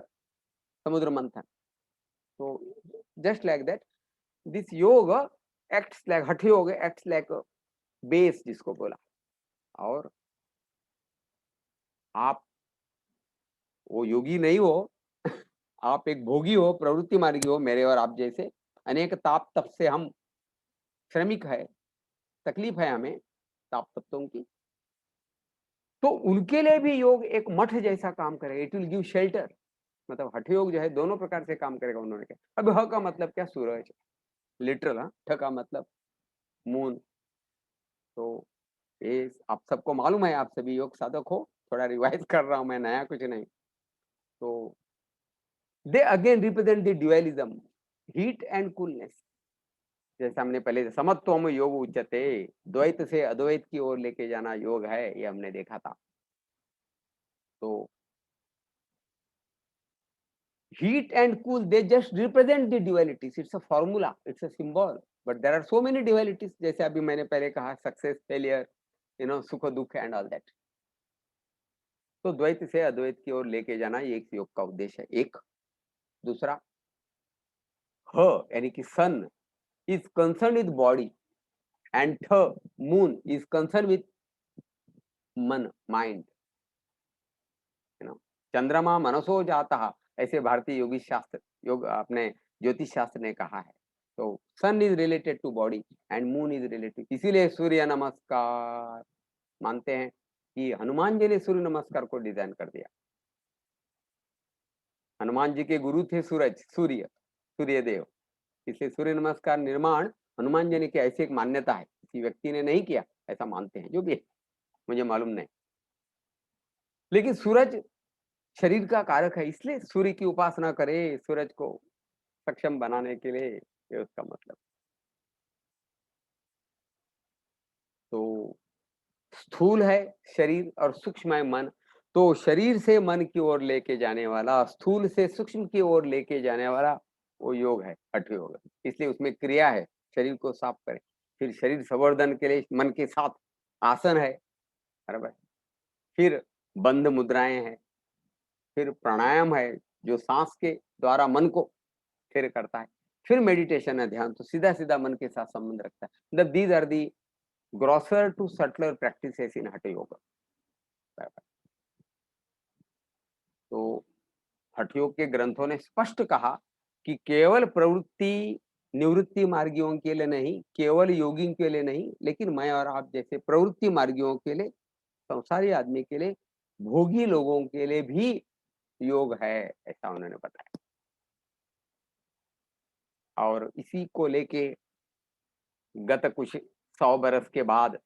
समुद्र मंथन। तो जस्ट लाइक दैट दिस योग एक्ट्स लाइक, हठ योग एक्ट्स लाइक बेस जिसको बोला। और आप वो योगी नहीं हो आप एक भोगी हो, प्रवृत्ति मार्गी हो, मेरे और आप जैसे। अनेक ताप तप से हम श्रमिक है, तकलीफ है हमें ताप तप्तों की। तो उनके लिए भी योग एक मठ जैसा काम करेगा, इट विल गिव शेल्टर। मतलब हठ योग जो है दोनों प्रकार से काम करेगा, उन्होंने कहा। अब ह का मतलब क्या, सूरज, लिटरल। हाँ, ठ का मतलब मून। तो ये आप सबको मालूम है, आप सभी योग साधक हो, थोड़ा रिवाइज कर रहा हूं मैं, नया कुछ नहीं। तो they again represent the dualism, heat and coolness. जैसे हमने पहले समत्वम योग उच्यते, द्वैत से अद्वैत की ओर लेके जाना योग है, ये हमने देखा था। तो heat and cool, they just represent the dualities, it's a formula, it's a symbol, but there are so many dualities, जैसे अभी मैंने पहले कहा, सक्सेस, फेलियर, सुख दुख एंड ऑल दैट। तो द्वैत से अद्वैत की ओर लेके जाना ये एक योग का उद्देश्य है। एक दूसरा, ह यानी कि sun is concern with body, and the moon is concern with मन, माइंड। चंद्रमा मनसो जाता, ऐसे भारतीय योगी शास्त्र, योग अपने ज्योतिष शास्त्र ने कहा है। तो sun is related to body and moon is related, इसीलिए सूर्य नमस्कार मानते हैं कि हनुमान जी ने सूर्य नमस्कार को डिजाइन कर दिया। हनुमान जी के गुरु थे सूरज, सूर्य देव, इसलिए सूर्य नमस्कार निर्माण हनुमान जी ने किया, ऐसी एक मान्यता है। किसी व्यक्ति ने नहीं किया, ऐसा मानते हैं, जो भी है मुझे मालूम नहीं। लेकिन सूरज शरीर का कारक है, इसलिए सूर्य की उपासना करें, सूरज को सक्षम बनाने के लिए, ये उसका मतलब। तो स्थूल है शरीर और सूक्ष्म है मन। तो शरीर से मन की ओर लेके जाने वाला, स्थूल से सूक्ष्म की ओर लेके जाने वाला वो योग है, हठ योग। इसलिए उसमें क्रिया है, शरीर को साफ करें। फिर शरीर संवर्धन के लिए मन के साथ आसन है, बराबर। फिर बंद मुद्राएं हैं, फिर प्राणायाम है जो सांस के द्वारा मन को स्थिर करता है, फिर मेडिटेशन है, ध्यान, तो सीधा सीधा मन के साथ संबंध रखता है। These are the grosser to subtler practices in hatha yoga. तो हठ योग के ग्रंथों ने स्पष्ट कहा कि केवल प्रवृत्ति निवृत्ति मार्गियों के लिए नहीं, केवल योगियों के लिए नहीं, लेकिन मैं और आप जैसे प्रवृत्ति मार्गियों के लिए, संसारी आदमी के लिए, भोगी लोगों के लिए भी योग है, ऐसा उन्होंने बताया। और इसी को लेके गत कुछ 100 बरस के बाद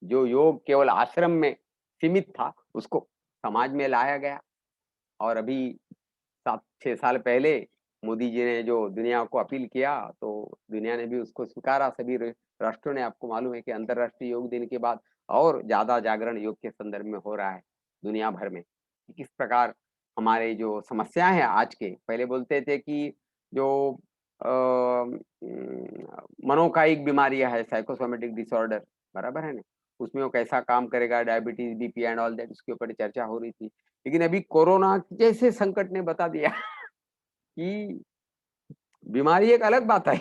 जो योग केवल आश्रम में सीमित था, उसको समाज में लाया गया। और अभी 7-6 साल पहले मोदी जी ने जो दुनिया को अपील किया, तो दुनिया ने भी उसको स्वीकारा। सभी राष्ट्रों ने, आपको मालूम है कि अंतर्राष्ट्रीय योग दिन के बाद और ज्यादा जागरण योग के संदर्भ में हो रहा है दुनिया भर में। किस प्रकार हमारे जो समस्याएं हैं आज के, पहले बोलते थे कि जो मनोकायिक बीमारियां है, साइकोसोमेटिक डिसऑर्डर, बराबर है ना, उसमें वो कैसा काम करेगा, diabetes, BP and all that, उसके ऊपर चर्चा हो रही थी। लेकिन अभी कोरोना जैसे संकट ने बता दिया कि बीमारी एक अलग बात है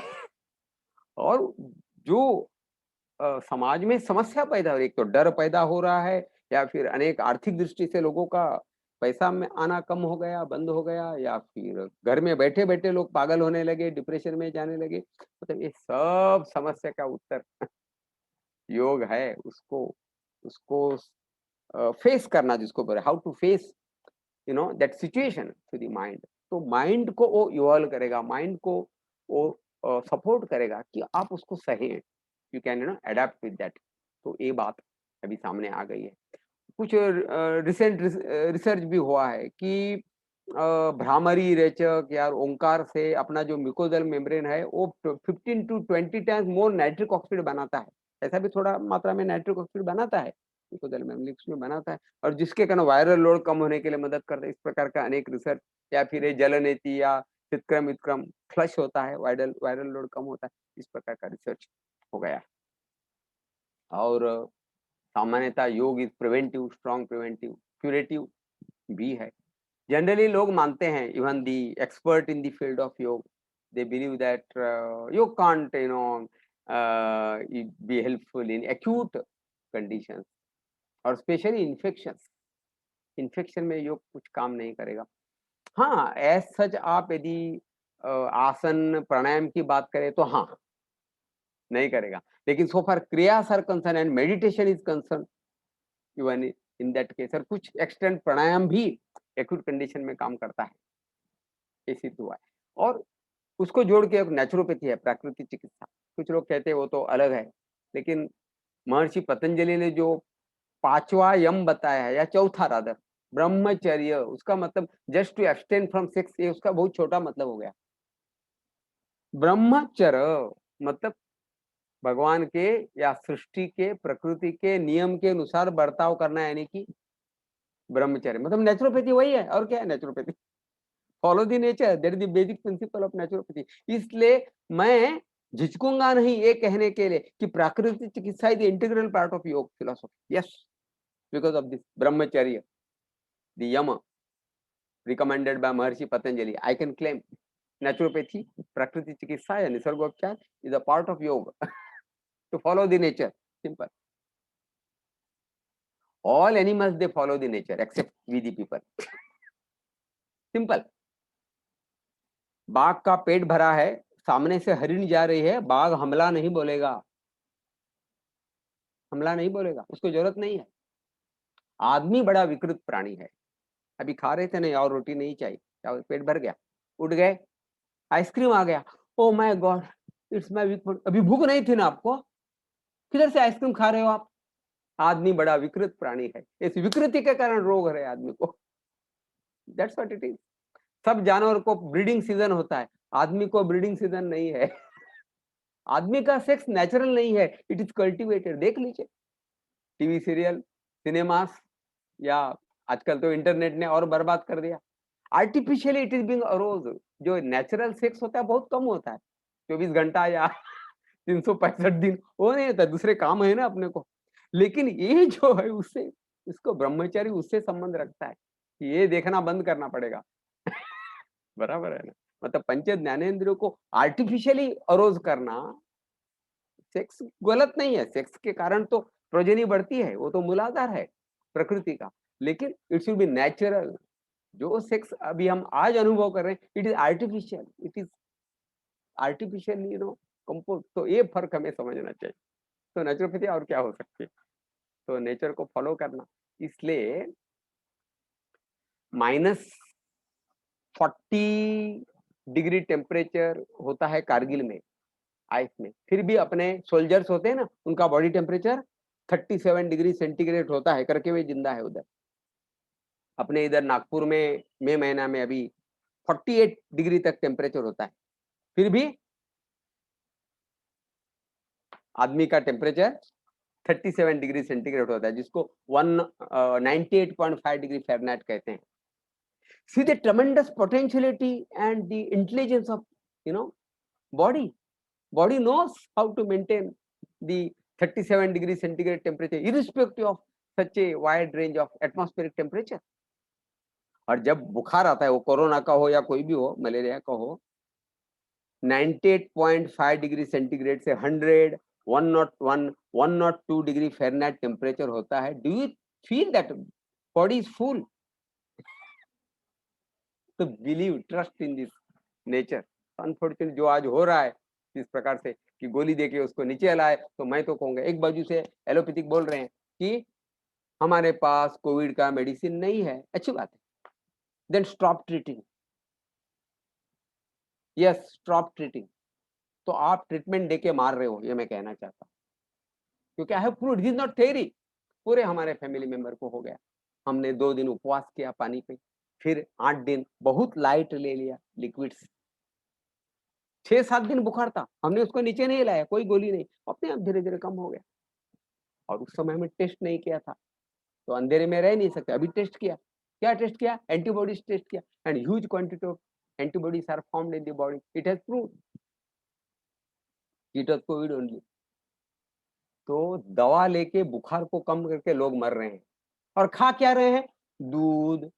और जो समाज में समस्या पैदा हो रही है, एक तो डर पैदा हो रहा है, या फिर अनेक आर्थिक दृष्टि से लोगों का पैसा में आना कम हो गया, बंद हो गया, या फिर घर में बैठे बैठे लोग पागल होने लगे, डिप्रेशन में जाने लगे। मतलब ये सब समस्या का उत्तर योग है। उसको उसको फेस करना, जिसको बोले how to face that situation to the mind. तो माइंड को वो इवॉल्व करेगा, माइंड को वो सपोर्ट करेगा कि आप उसको सहे, you can adapt with that. तो ये बात अभी सामने आ गई है। कुछ रिसेंट रिसर्च भी हुआ है कि भ्रामरी, रेचक या ओंकार से अपना जो म्यूकोजल मेम्ब्रेन है वो 15 to 20 times more nitric oxide बनाता है। ऐसा भी थोड़ा मात्रा में नाइट्रिक ऑक्साइड बनाता है, म्यूकोजल मेम्ब्रेन में बनाता है, और जिसके कारण वायरल लोड कम होने के लिए मदद करता है। इस प्रकार का अनेक रिसर्च, या फिर जलनेति या चितक्रम विक्रम फ्लश होता है, वायरल वायरल लोड कम होता है, इस प्रकार का रिसर्च हो गया। और सामान्यतः योग is preventive, strong preventive, curative भी है। जनरली लोग मानते हैं, even the expert in the field of योग, दे बिलीव दैट योग can't be helpful in acute conditions और स्पेशली इन्फेक्शंस। इन्फेक्शन में योग कुछ काम नहीं करेगा। हाँ, एज सच आप यदि आसन प्राणायाम की बात करें तो हाँ, नहीं करेगा। लेकिन सो फार क्रियास are concern and meditation is concern, even in that case, और कुछ एक्सटेंट प्राणायाम भी एक्यूट कंडीशन में काम करता है, ये सिद्ध हुआ है। और उसको जोड़ के एक नेचुरोपैथी है, प्राकृतिक चिकित्सा। कुछ लोग कहते हैं वो तो अलग है, लेकिन महर्षि पतंजलि ने जो 5वां यम बताया है, या चौथा रादर, ब्रह्मचर्य, उसका मतलब just to abstain from sex, ये उसका बहुत छोटा मतलब हो गया। ब्रह्मचर्य मतलब भगवान के या सृष्टि के, प्रकृति के नियम के अनुसार बर्ताव करना, यानी कि ब्रह्मचर्य मतलब नेचुरोपैथी वही है। और क्या है naturopathy? Follow the nature, that is the basic principle of naturopathy. इसलिए मैं झिझकूंगा नहीं ये कहने के लिए कि प्राकृतिक चिकित्सा इज इंटीग्रल पार्ट ऑफ योग philosophy. Yes, because of this ब्रह्मचर्य, the Yama recommended by Maharshi Patanjali, I can claim naturopathy, प्राकृतिक चिकित्सा या निसर्गोपचार इज अ पार्ट ऑफ योग to follow the nature, simple. All animals they follow the nature except we the people, simple. बाघ का पेट भरा है, सामने से हरिण जा रही है, बाघ हमला नहीं बोलेगा, हमला नहीं बोलेगा, उसको जरूरत नहीं है। आदमी बड़ा विकृत प्राणी है। अभी खा रहे थे नहीं, और रोटी नहीं चाहिए, क्या पेट भर गया, उठ गए, आइसक्रीम आ गया, oh my god it's my weak food. अभी भूख नहीं थी ना आपको, किधर से आइसक्रीम खा रहे हो आप? आदमी बड़ा विकृत प्राणी है, इस विकृति के कारण रोग है आदमी को। That's what it is. सब जानवर को ब्रीडिंग सीजन होता है, आदमी को ब्रीडिंग सीजन नहीं है। आदमी का सेक्स नेचुरल नहीं है, इट इज कल्टिवेटेड। देख लीजिए टीवी सीरियल, सिनेमास, या आजकल तो इंटरनेट ने और बर्बाद कर दिया। Artificially it is being arose. जो नेचुरल सेक्स होता है बहुत कम होता है, 24 घंटा या 365 दिन, वो नहीं होता, दूसरे काम है ना अपने को। लेकिन ये जो है उससे, इसको ब्रह्मचारी उससे संबंध रखता है कि ये देखना बंद करना पड़ेगा। बराबर है ना? मतलब पंच ज्ञानेंद्रियों को आर्टिफिशियली अरोज करना, सेक्स गलत नहीं है, सेक्स के कारण तो प्रोजेनी बढ़ती है, वो तो मूलाधार है प्रकृति का, लेकिन इट शुड बी नेचुरल। जो सेक्स अभी हम आज अनुभव कर रहे हैं, it is artificial, it is artificial compose. तो ये फर्क हमें समझना चाहिए। तो नेचुरोपैथी और क्या हो सकती है, तो नेचर को फॉलो करना। इसलिए -40 डिग्री टेम्परेचर होता है कारगिल में, आइस में, फिर भी अपने सोल्जर्स होते हैं ना, उनका बॉडी टेम्परेचर 37 डिग्री सेंटीग्रेड होता है, करके वे जिंदा है उधर। अपने इधर नागपुर में मई महीना में अभी 48 डिग्री तक टेम्परेचर होता है, फिर भी आदमी का टेम्परेचर 37 डिग्री सेंटीग्रेड होता है, जिसको 98.5 डिग्री फ़ारेनहाइट कहते हैं। See the tremendous potentiality and the intelligence of body. Body knows how to maintain the 37 degree centigrade temperature irrespective of such a wide range of atmospheric temperature. और जब बुखार आता है, वो कोरोना का हो या कोई भी हो, मलेरिया का हो, 98.5 डिग्री सेंटीग्रेड से 100, 101, 102 डिग्री फ़ारेनहाइट टेम्परेचर होता है। Do you feel that body is full? तो believe, trust in this nature. Unfortunate जो आज हो रहा है इस प्रकार से कि गोली देके उसको नीचे लाए, तो मैं तो कहूंगा, एक बाजू से एलोपैथिक बोल रहे हैं कि हमारे पास कोविड का मेडिसिन नहीं है, अच्छी बात है, then stop treating. Yes, stop treating. तो आप ट्रीटमेंट देके मार रहे हो, ये मैं कहना चाहता हूँ, क्योंकि आई have proved, this is not theory. पूरे हमारे फैमिली मेंबर को हो गया। हमने 2 दिन उपवास किया पानी पे, फिर 8 दिन बहुत लाइट ले लिया लिक्विड्स, 6-7 दिन बुखार था, हमने उसको नीचे नहीं लाया, कोई गोली नहीं, अपने आप धीरे धीरे कम हो गया। और उस समय में टेस्ट नहीं किया था, तो अंधेरे में रह नहीं सकते। अभी टेस्ट किया, क्या टेस्ट किया? एंटीबॉडीज टेस्ट किया, and huge quantity of antibodies are formed in the body. It has proved it was COVID only. तो दवा लेके बुखार को कम करके लोग मर रहे हैं, और खा क्या रहे हैं? दूध,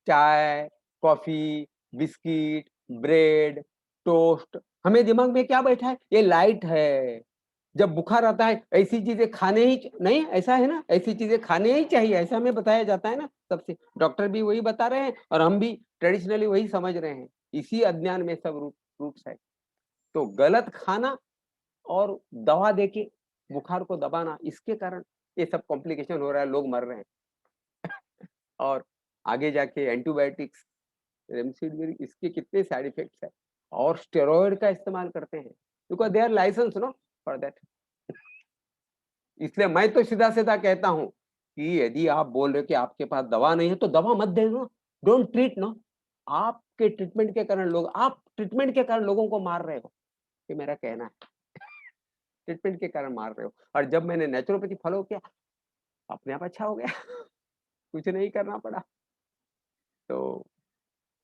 चाय, कॉफी, बिस्किट, ब्रेड, टोस्ट। हमें दिमाग में क्या बैठा है? ये लाइट है, जब बुखार आता है ऐसी चीजें खाने ही नहीं, ऐसा है ना, ऐसी चीजें खाने ही चाहिए, ऐसा हमें बताया जाता है ना सबसे। डॉक्टर भी वही बता रहे हैं और हम भी ट्रेडिशनली वही समझ रहे हैं। इसी अज्ञान में सब रूट्स है। तो गलत खाना और दवा देके बुखार को दबाना, इसके कारण ये सब कॉम्प्लिकेशन हो रहा है, लोग मर रहे हैं। और आगे जाके एंटीबायोटिक्स, रेमडेसिविर, इसके कितने साइड इफेक्ट्स है, और स्टेरॉइड का इस्तेमाल करते हैं, because they are licence no for that. इसलिए मैं तो सीधा सीधा कहता हूं कि यदि आप बोल रहे हो कि आपके पास दवा नहीं है, तो दवा मत दे दो, डोंट ट्रीट नो। आपके ट्रीटमेंट के कारण आप ट्रीटमेंट के कारण लोगों को मार रहे हो, ये मेरा कहना है। ट्रीटमेंट के कारण मार रहे हो। और जब मैंने नेचुरोपैथी फॉलो किया, अपने आप अच्छा हो गया। कुछ नहीं करना पड़ा। तो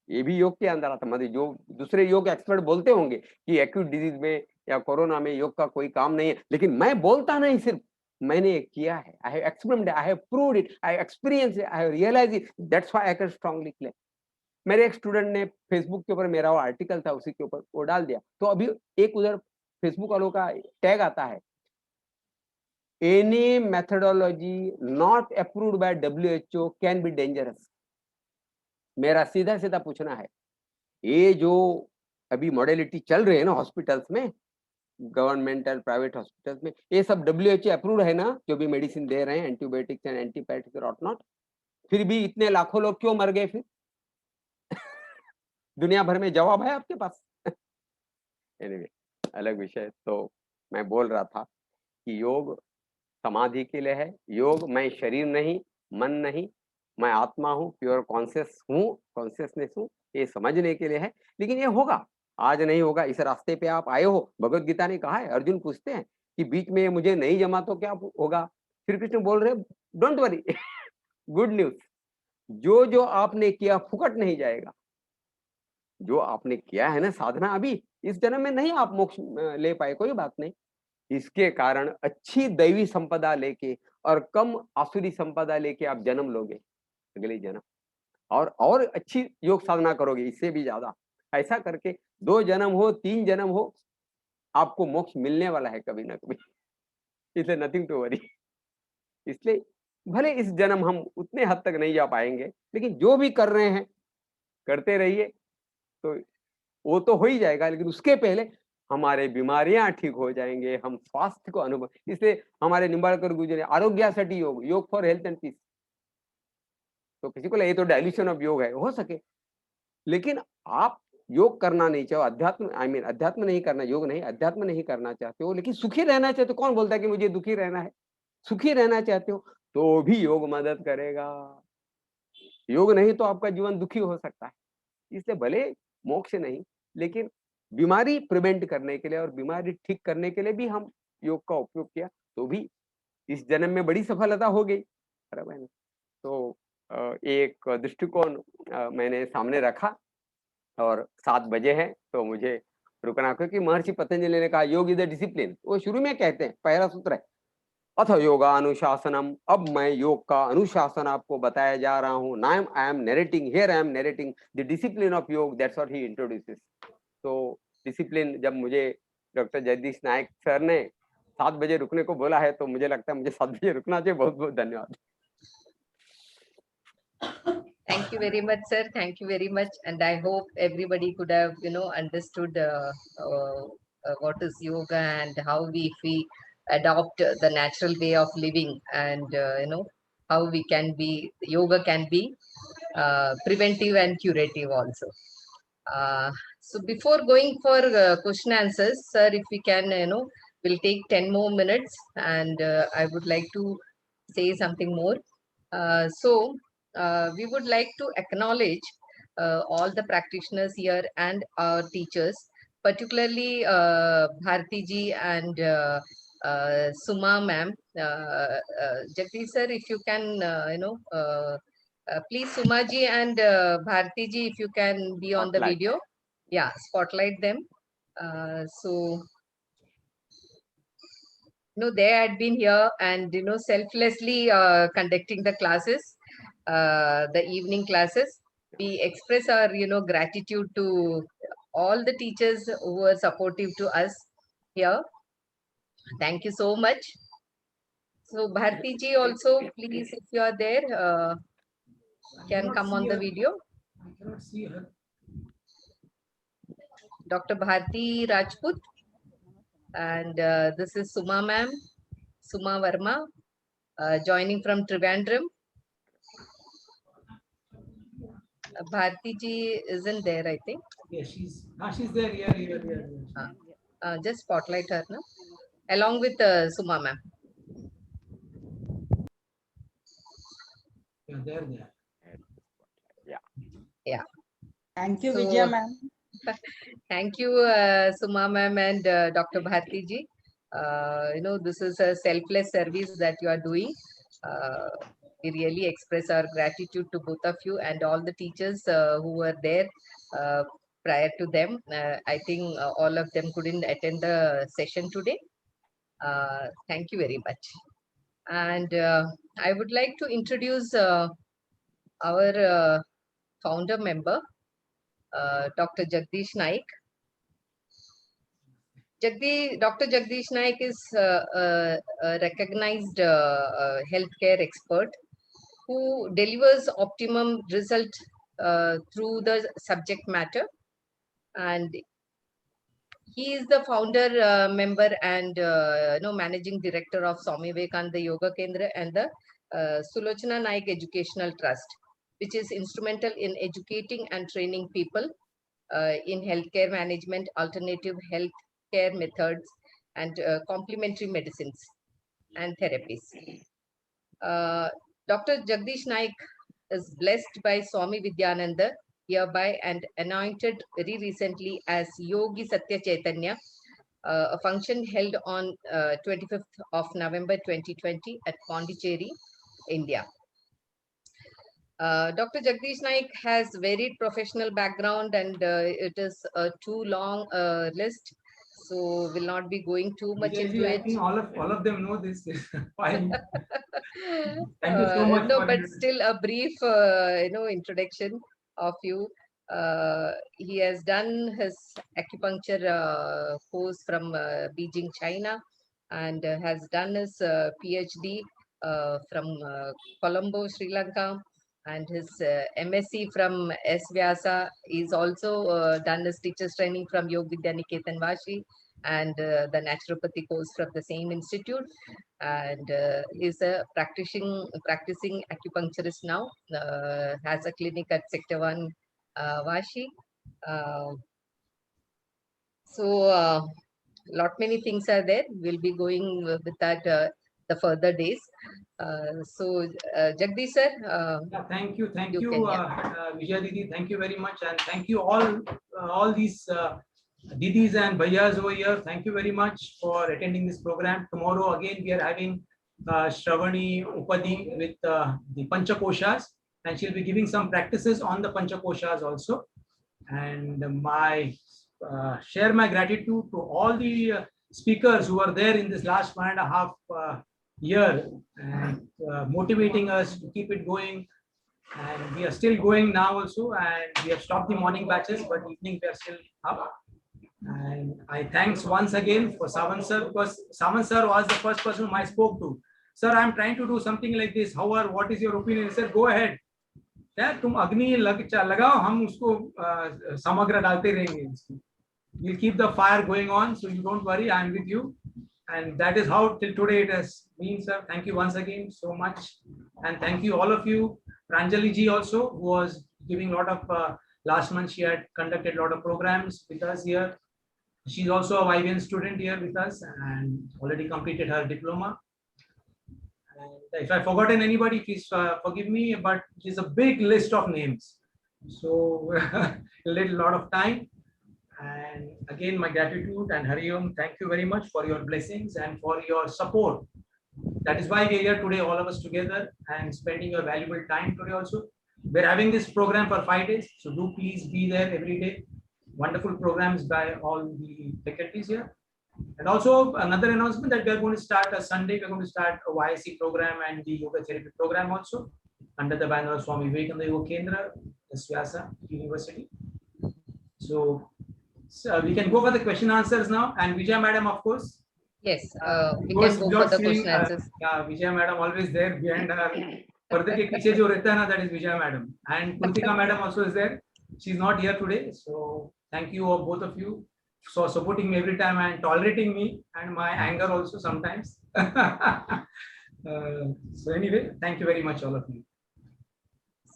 ये भी योग के अंदर आता। मतलब जो दूसरे योग एक्सपर्ट बोलते होंगे कि एक्यूट डिजीज में या कोरोना में योग का कोई काम नहीं है, लेकिन मैं बोलता नहीं, सिर्फ मैंने किया है। I have experimented, I have proved it, I have experience it, I have realise it, that's why I can strongly claim. मेरे एक स्टूडेंट ने फेसबुक के ऊपर, मेरा वो आर्टिकल था उसी के ऊपर वो डाल दिया, तो अभी एक उधर फेसबुक वालों का टैग आता है, any methodology not approved by WHO can be dangerous. मेरा सीधा सीधा पूछना है, ये जो अभी मॉडलिटी चल रही है ना हॉस्पिटल्स में, गवर्नमेंटल प्राइवेट हॉस्पिटल्स में, ये सब WHO अप्रूव्ड है ना, जो भी मेडिसिन दे रहे हैं, एंटीबायोटिक्स एंड एंटीबायोटिक्स और नॉट, फिर भी इतने लाखों लोग क्यों मर गए फिर? दुनिया भर में जवाब है आपके पास? एनीवे, अलग विषय। तो मैं बोल रहा था कि योग समाधि के लिए है। योग, मैं शरीर नहीं, मन नहीं, मैं आत्मा हूँ, प्योर कॉन्शियस हूँ, कॉन्शियसनेस हूँ, ये समझने के लिए है। लेकिन ये होगा, आज नहीं होगा। इस रास्ते पे आप आए हो, भगवत गीता ने कहा है, अर्जुन पूछते हैं कि बीच में मुझे नहीं जमा तो क्या होगा? श्री कृष्ण बोल रहे, डोंट वरी, गुड न्यूज, जो जो आपने किया फुकट नहीं जाएगा। जो आपने किया है ना साधना, अभी इस जन्म में नहीं आप मोक्ष ले पाए, कोई बात नहीं। इसके कारण अच्छी दैवी संपदा लेके और कम आसुरी संपदा लेके आप जन्म लोगे अगले जन्म, और अच्छी योग साधना करोगे इससे भी ज्यादा। ऐसा करके 2 जन्म हो, 3 जन्म हो, आपको मोक्ष मिलने वाला है कभी ना कभी। इसलिए नथिंग टू वरी। इसलिए भले इस जन्म हम उतने हद तक नहीं जा पाएंगे, लेकिन जो भी कर रहे हैं करते रहिए। तो वो तो हो ही जाएगा, लेकिन उसके पहले हमारे बीमारियां ठीक हो जाएंगे, हम स्वास्थ्य को अनुभव, इसलिए हमारे निंबाळकर गुरुजी ने आरोग्यासाठी योग, योग फॉर हेल्थ एंड पीस। तो किसी को लगे तो डायल्यूशन ऑफ योग है, हो सके, लेकिन आप योग करना नहीं चाहो, अध्यात्म अध्यात्म नहीं करना, योग नहीं, अध्यात्म नहीं करना चाहते हो, लेकिन सुखी रहना चाहते हो, कौन बोलता है कि मुझे दुखी रहना है? सुखी रहना चाहते हो तो भी योग मदद करेगा। योग नहीं तो आपका जीवन दुखी हो सकता है। इसलिए भले मोक्ष नहीं, लेकिन बीमारी प्रिवेंट करने के लिए और बीमारी ठीक करने के लिए भी हम योग का उपयोग किया, तो भी इस जन्म में बड़ी सफलता हो गई। बराबर है ना? तो एक दृष्टिकोण मैंने सामने रखा, और 7 बजे हैं तो मुझे रुकना, क्योंकि महर्षि पतंजलि ने कहा योग इज द डिसिप्लिन, वो शुरू में कहते हैं, पहला सूत्र है अथ योगा अनुशासनम। अब मैं योग का अनुशासन आपको बताया जा रहा हूँ। I am narrating the discipline of योग, दैट्स व्हाट ही इंट्रोड्यूसेस। तो डिसिप्लिन जब मुझे डॉक्टर जगदीश नायक सर ने 7 बजे रुकने को बोला है, तो मुझे लगता है मुझे 7 बजे रुकना चाहिए। बहुत बहुत धन्यवाद। Thank you very much, sir. Thank you very much. And I hope everybody could have, understood what is yoga and how if we adopt the natural way of living, and, how we can be, yoga can be preventive and curative also. So before going for question answers, sir, if we can, we'll take 10 more minutes, and I would like to say something more. We would like to acknowledge all the practitioners here and our teachers, particularly Bharti ji and Suma ma'am. Jagdish sir, if you can, please Suma ji and Bharti ji, if you can be on the Spotlight. video. Yeah, spotlight them. They had been here and, selflessly conducting the classes, the evening classes. We express our, gratitude to all the teachers who were supportive to us here. Thank you so much. So Bharti ji also, please, if you are there, can come on the video. I cannot see her. Dr. Bharti Rajput. And this is Suma ma'am, Suma Verma, joining from Trivandrum. Bharti ji isn't there, I think. Yeah, she's there. Here. Just spotlight her now, along with Suma ma'am. Yeah, there. Yeah. Thank you, So, Vijaya ma'am. Thank you, Suma ma'am and Dr. Bharti ji. This is a selfless service that you are doing. We really express our gratitude to both of you and all the teachers who were there prior to them. I think all of them couldn't attend the session today. Thank you very much. And I would like to introduce our founder member, Dr. Jagdish Naik. Dr. Jagdish Naik is a recognized healthcare expert who delivers optimum result through the subject matter, and he is the founder member and managing director of Swami Vivekananda Yoga Kendra and the Sulochana Naik Educational Trust, which is instrumental in educating and training people in healthcare management, alternative healthcare methods, and complementary medicines and therapies. Dr. Jagdish Naik is blessed by Swami Vidyananda hereby and anointed very recently as Yogi Satya Chaitanya, a function held on 25th of November 2020 at Pondicherry, India. Dr. Jagdish Naik has varied professional background, and it is a too long list, so will not be going too much into I it. think all of them know this. Fine. Thank you so much. No, but still a brief, introduction of you. He has done his acupuncture course from Beijing, China, and has done his PhD from Colombo, Sri Lanka, and his MSc from S. Vyasa. He's also done his teacher's training from Yog Vidya Niketan Vashi and the naturopathy course from the same institute. And is a practicing acupuncturist now. Has a clinic at Sector 1 Vashi. So lot many things are there. We'll be going with that the further days. Jagdish sir, Yeah, thank you, You can, Vijaya Didi. Thank you very much, and thank you all these Didis and Bhaiyas over here. Thank you very much for attending this program. Tomorrow again we are having Shravani Upadi with the Panchakoshas, and she'll be giving some practices on the Panchakoshas also. And share my gratitude to all the speakers who are there in this last 1.5 year and motivating us to keep it going. And we are still going now also, and we have stopped the morning batches, but evening we are still up. And I thanks once again for Savan sir, because Savan sir was the first person whom I spoke to. Sir, I am trying to do something like this. However, what is your opinion? Sir, go ahead. यार तुम अग्नि लगाओ, हम उसको समग्र डालते रहेंगे. We'll keep the fire going on, so you don't worry. I am with you, and that is how till today it has been, sir. Thank you once again so much, and thank you all of you. Pranjali ji also, who was giving a lot of last month. She had conducted a lot of programs with us here. She's also a YVN student here with us and already completed her diploma. And if I've forgotten anybody, please forgive me, but it's a big list of names. So a lot of time. And again, my gratitude and Hari Om, thank you very much for your blessings and for your support. That is why we are here today, all of us together, and spending your valuable time today also. We're having this program for 5 days, so do please be there every day. Wonderful programs by all the faculties here. And also another announcement that we are going to start a Sunday, we're going to start a YSC program and the yoga therapy program also under the banner of Swami Vivekananda Yoga Kendra, S. Vyasa University. So we can go for the question answers now, and Vijaya madam, of course. Yes, we can go for the question answers. Yeah, Vijaya madam always there behind her. Parde ke piche jo rehta hai na, that is Vijaya madam. And Kritika madam also is there. She's not here today, so thank you all, both of you, for supporting me every time and tolerating me and my anger also sometimes. So anyway, thank you very much, all of you.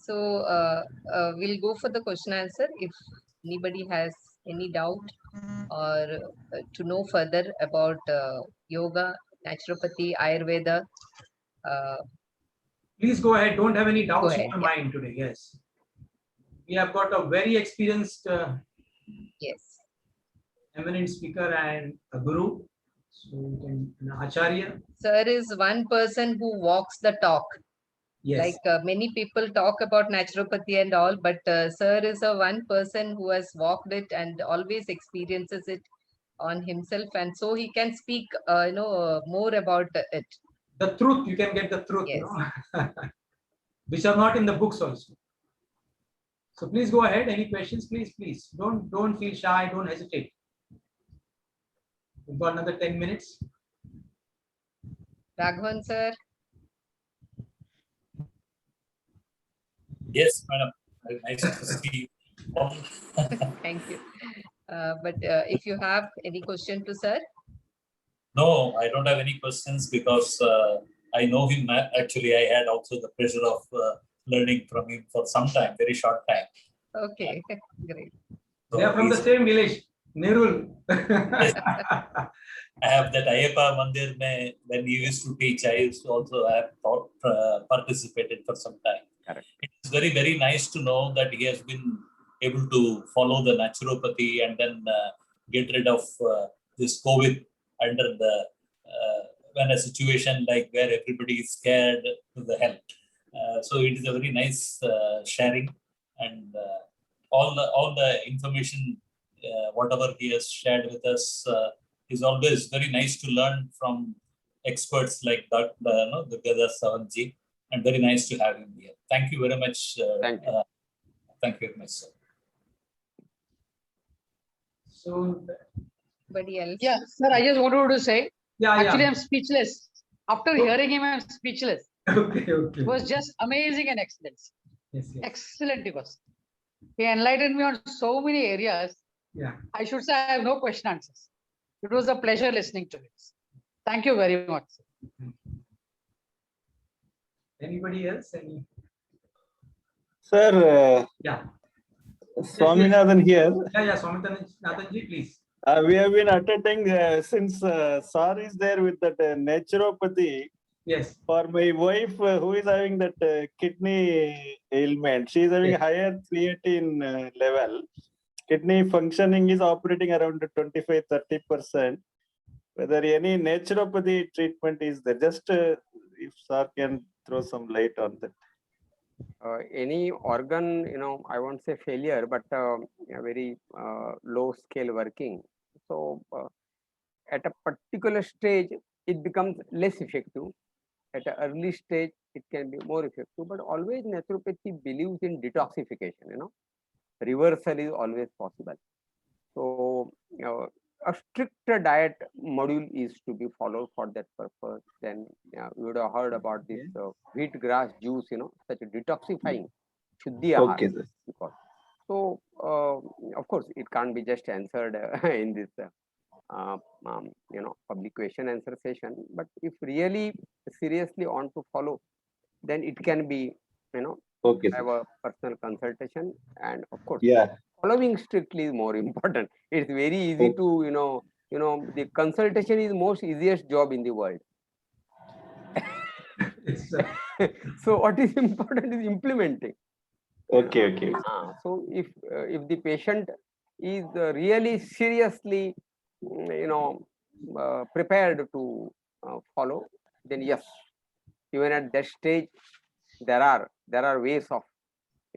So we'll go for the question answer. If anybody has any doubt or to know further about yoga, naturopathy, Ayurveda, please go ahead. Don't have any doubts ahead, in your yeah. mind today. Yes, we have got a very experienced yes. eminent speaker and a guru, so an acharya. Sir is one person who walks the talk. Yes, Like many people talk about naturopathy and all, but sir is a one person who has walked it and always experiences it on himself, and so he can speak, more about it. the truth, you can get the truth, Yes. Which are not in the books also. So please go ahead. Any questions, please. Don't feel shy. Don't hesitate. We've got another 10 minutes. Raghavan sir. Yes, madam. Nice to see you. Thank you. But if you have any question to sir. No, I don't have any questions because I know him. Actually, I had also the pleasure of learning from him for some time, very short time. Okay, great. So They are from the same village, Nerul. I have that Ayappa Mandir when he used to teach. I used to also have participated for some time. Correct. It's very, very nice to know that he has been able to follow the naturopathy and then get rid of this COVID under the when a situation like where everybody is scared to the health. So it is a very nice sharing, and all the information, whatever he has shared with us, is always very nice to learn from experts like Dr. Durgadar Savanji, and very nice to have him here. Thank you very much. Thank you. Thank you very much, sir. So, Anybody else? Yeah, sir, I just wanted to say, actually, yeah. I'm speechless. After hearing him, I'm speechless. Okay. It was just amazing and excellent. Yes, yes. Excellent person. He enlightened me on so many areas. Yeah. I should say I have no question answers. It was a pleasure listening to it. Thank you very much. Anybody else? Any? Sir, Yeah. Swaminathan here. Yeah, Swaminathanji, please. We have been attending since Sir is there with that naturopathy. Yes. For my wife who is having that kidney ailment, she is having Yes. higher creatine level. Kidney functioning is operating around 25-30%. Whether any naturopathy treatment is there, just if Sir can throw some light on that. Any organ, I won't say failure, but a very low scale working. So at a particular stage, it becomes less effective. At an early stage, it can be more effective, but always naturopathy believes in detoxification, reversal is always possible. So, a stricter diet module is to be followed for that purpose. Then you would have heard about this wheat grass juice, such a detoxifying Shuddhi Ahar. Okay, sir. So, of course, it can't be just answered in this, public question answer session. But if really seriously want to follow, then it can be, Okay, have sir. a personal consultation, and of course, Yeah. following strictly is more important. It's very easy to, the consultation is most easiest job in the world. So what is important is implementing. Okay, okay. So if the patient is really seriously, prepared to follow, then yes, even at that stage, there are ways of,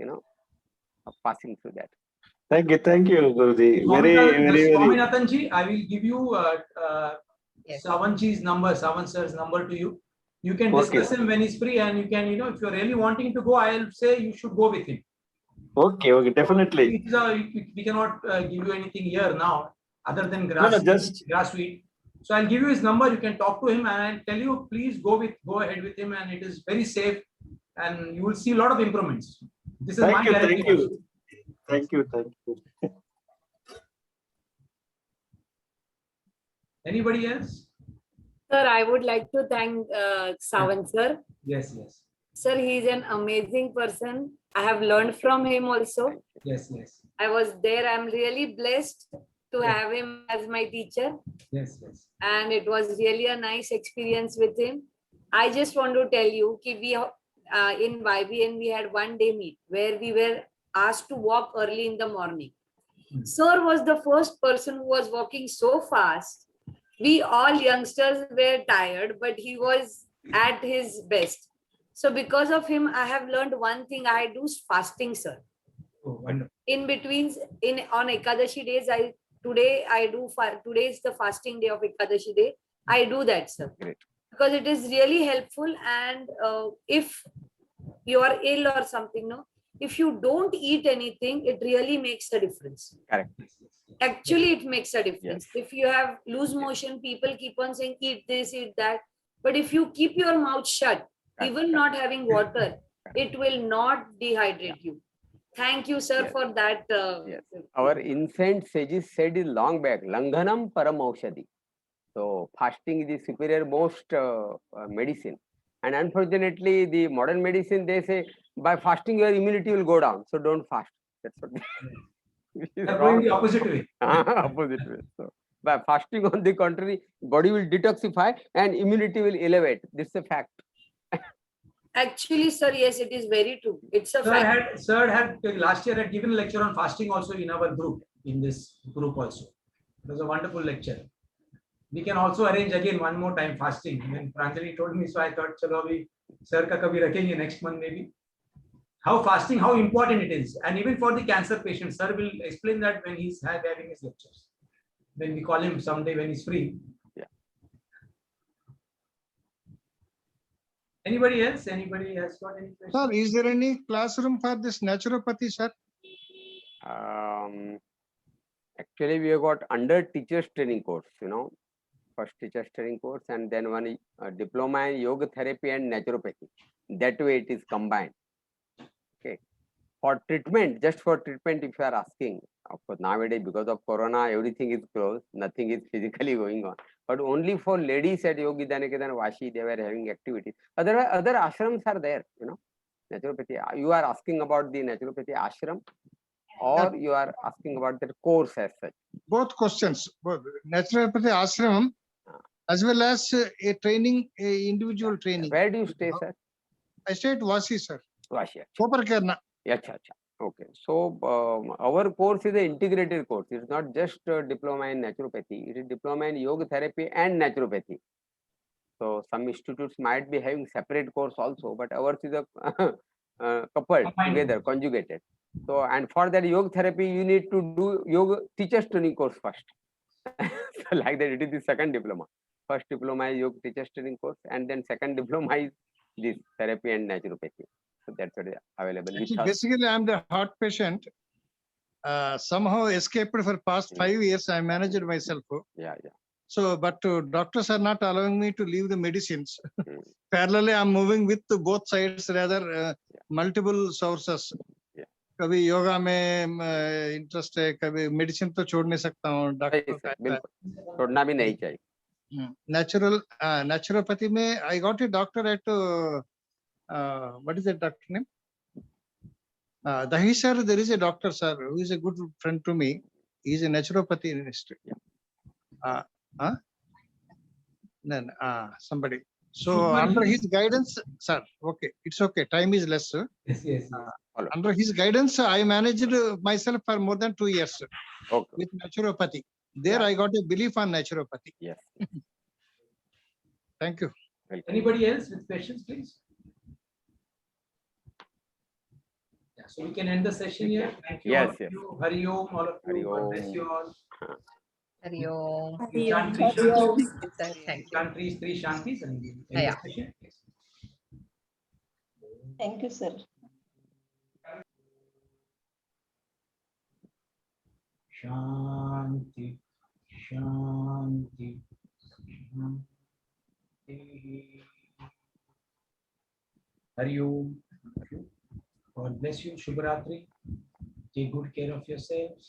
of passing through that. Thank you, Guruji. Very. Swaminathanji, I will give you Yes. Savanji's number, Savan sir's number to you. You can Okay. discuss him when he's free, and you can, if you're really wanting to go, I'll say you should go with him. Okay, definitely. We cannot give you anything here now other than No, just grassweed. So I'll give you his number. You can talk to him, and I'll tell you, please go ahead with him, and it is very safe, and you will see a lot of improvements. This is my guarantee. Thank you. Anybody else? Sir, I would like to thank Savan sir. Yes. Sir, he is an amazing person. I have learned from him also. Yes. I was there. I'm really blessed to have him as my teacher. Yes. And it was really a nice experience with him. I just want to tell you that we in YBN we had one day meet where we were asked to walk early in the morning. Sir was the first person who was walking so fast. We all youngsters were tired, but he was at his best. So because of him, I have learned one thing. I do fasting, sir. Oh, wonderful. In between, on Ekadashi days, today is the fasting day of Ekadashi day. I do that, sir. Great. Because it is really helpful, and if you are ill or something, if you don't eat anything, it really makes a difference. Correct. Actually, it makes a difference. Yes. If you have loose motion, people keep on saying eat this, eat that, but if you keep your mouth shut, even not having water, it will not dehydrate you. Thank you, sir, for that. Yes. Our ancient sages said it long back, Langhanam Paramaushadhi. So fasting is the superior most medicine. And unfortunately, the modern medicine, they say, by fasting, your immunity will go down. So don't fast. That's what They're going the opposite way. Opposite way. So by fasting, on the contrary, body will detoxify and immunity will elevate. This is a fact. Actually, sir, yes, it is very true. It's a fact. Sir had last year had given a lecture on fasting also in our group, in this group also. It was a wonderful lecture. We can also arrange again one more time fasting. When Pranjali told me, so I thought, chalo abhi sir ka kabhi rakhenge next month maybe. How fasting, how important it is. And even for the cancer patients, sir will explain that when he's having his lectures. When we call him someday when he's free. Yeah. Anybody else? Anybody has got any questions? Sir, is there any classroom for this naturopathy, sir? Actually, we have got under teachers training course, first teachers training course, and then one diploma in yoga therapy and naturopathy. That way it is combined. Okay. for treatment, just for treatment, if you are asking, of course, nowadays because of corona, everything is closed, nothing is physically going on. But only for ladies at Yogi Niketan Vashi, they were having activities. Otherwise, other ashrams are there, you know. Naturopathy. You are asking about the naturopathy ashram, or you are asking about the course as such? Both questions, both naturopathy ashram as well as a training, a individual training. Where do you stay, sir? I stay at Vasi, sir. Vashi. Koparkarna. Acha. Okay. So our course is an integrated course. It's not just diploma in naturopathy. It is diploma in yoga therapy and naturopathy. So some institutes might be having separate course also, but ours is a coupled together, conjugated. So, and for that yoga therapy, you need to do yoga teachers training course first. So like that, it is the second diploma. First diploma is yoga teachers training course, and then second diploma is this therapy and naturopathy. So that's what is available with Actually, us. basically, I'm the heart patient. Somehow escaped for past 5 years. I managed myself. Yeah. So, but doctors are not allowing me to leave the medicines. Mm. Parallelly, I'm moving with both sides, rather multiple sources. Yeah. कभी योगा में interest है, कभी medicine तो छोड़ नहीं सकता हूँ सही डॉक्टर सर, का बिल्कुल छोड़ना भी नहीं चाहिए. नेचुरोपैथी में I got a doctor at what is that doctor name Dahi sir. There is a doctor sir who is a good friend to me. He is a naturopathy minister. Somebody. So under his guidance, sir. Okay, it's okay. Time is less, sir. Yes. Under his guidance, I managed myself for more than 2 years, sir, Okay. with naturopathy. There, Yeah. I got a belief on naturopathy. Yes. Thank you. Welcome. Anybody else with questions, please? Yeah, so we can end the session here. Thank you. Yes, all of yes. you. Hari Om, all of Hari you. God bless Om. you all. Hari Om. You chant three Hari Om. shantis. Sir, thank you. Chant three shantis and end the Yeah. session. Thank you, sir. Shanti, Shanti, Shanti. Hari Om. God bless you. Shubhratri. Take good care of yourselves.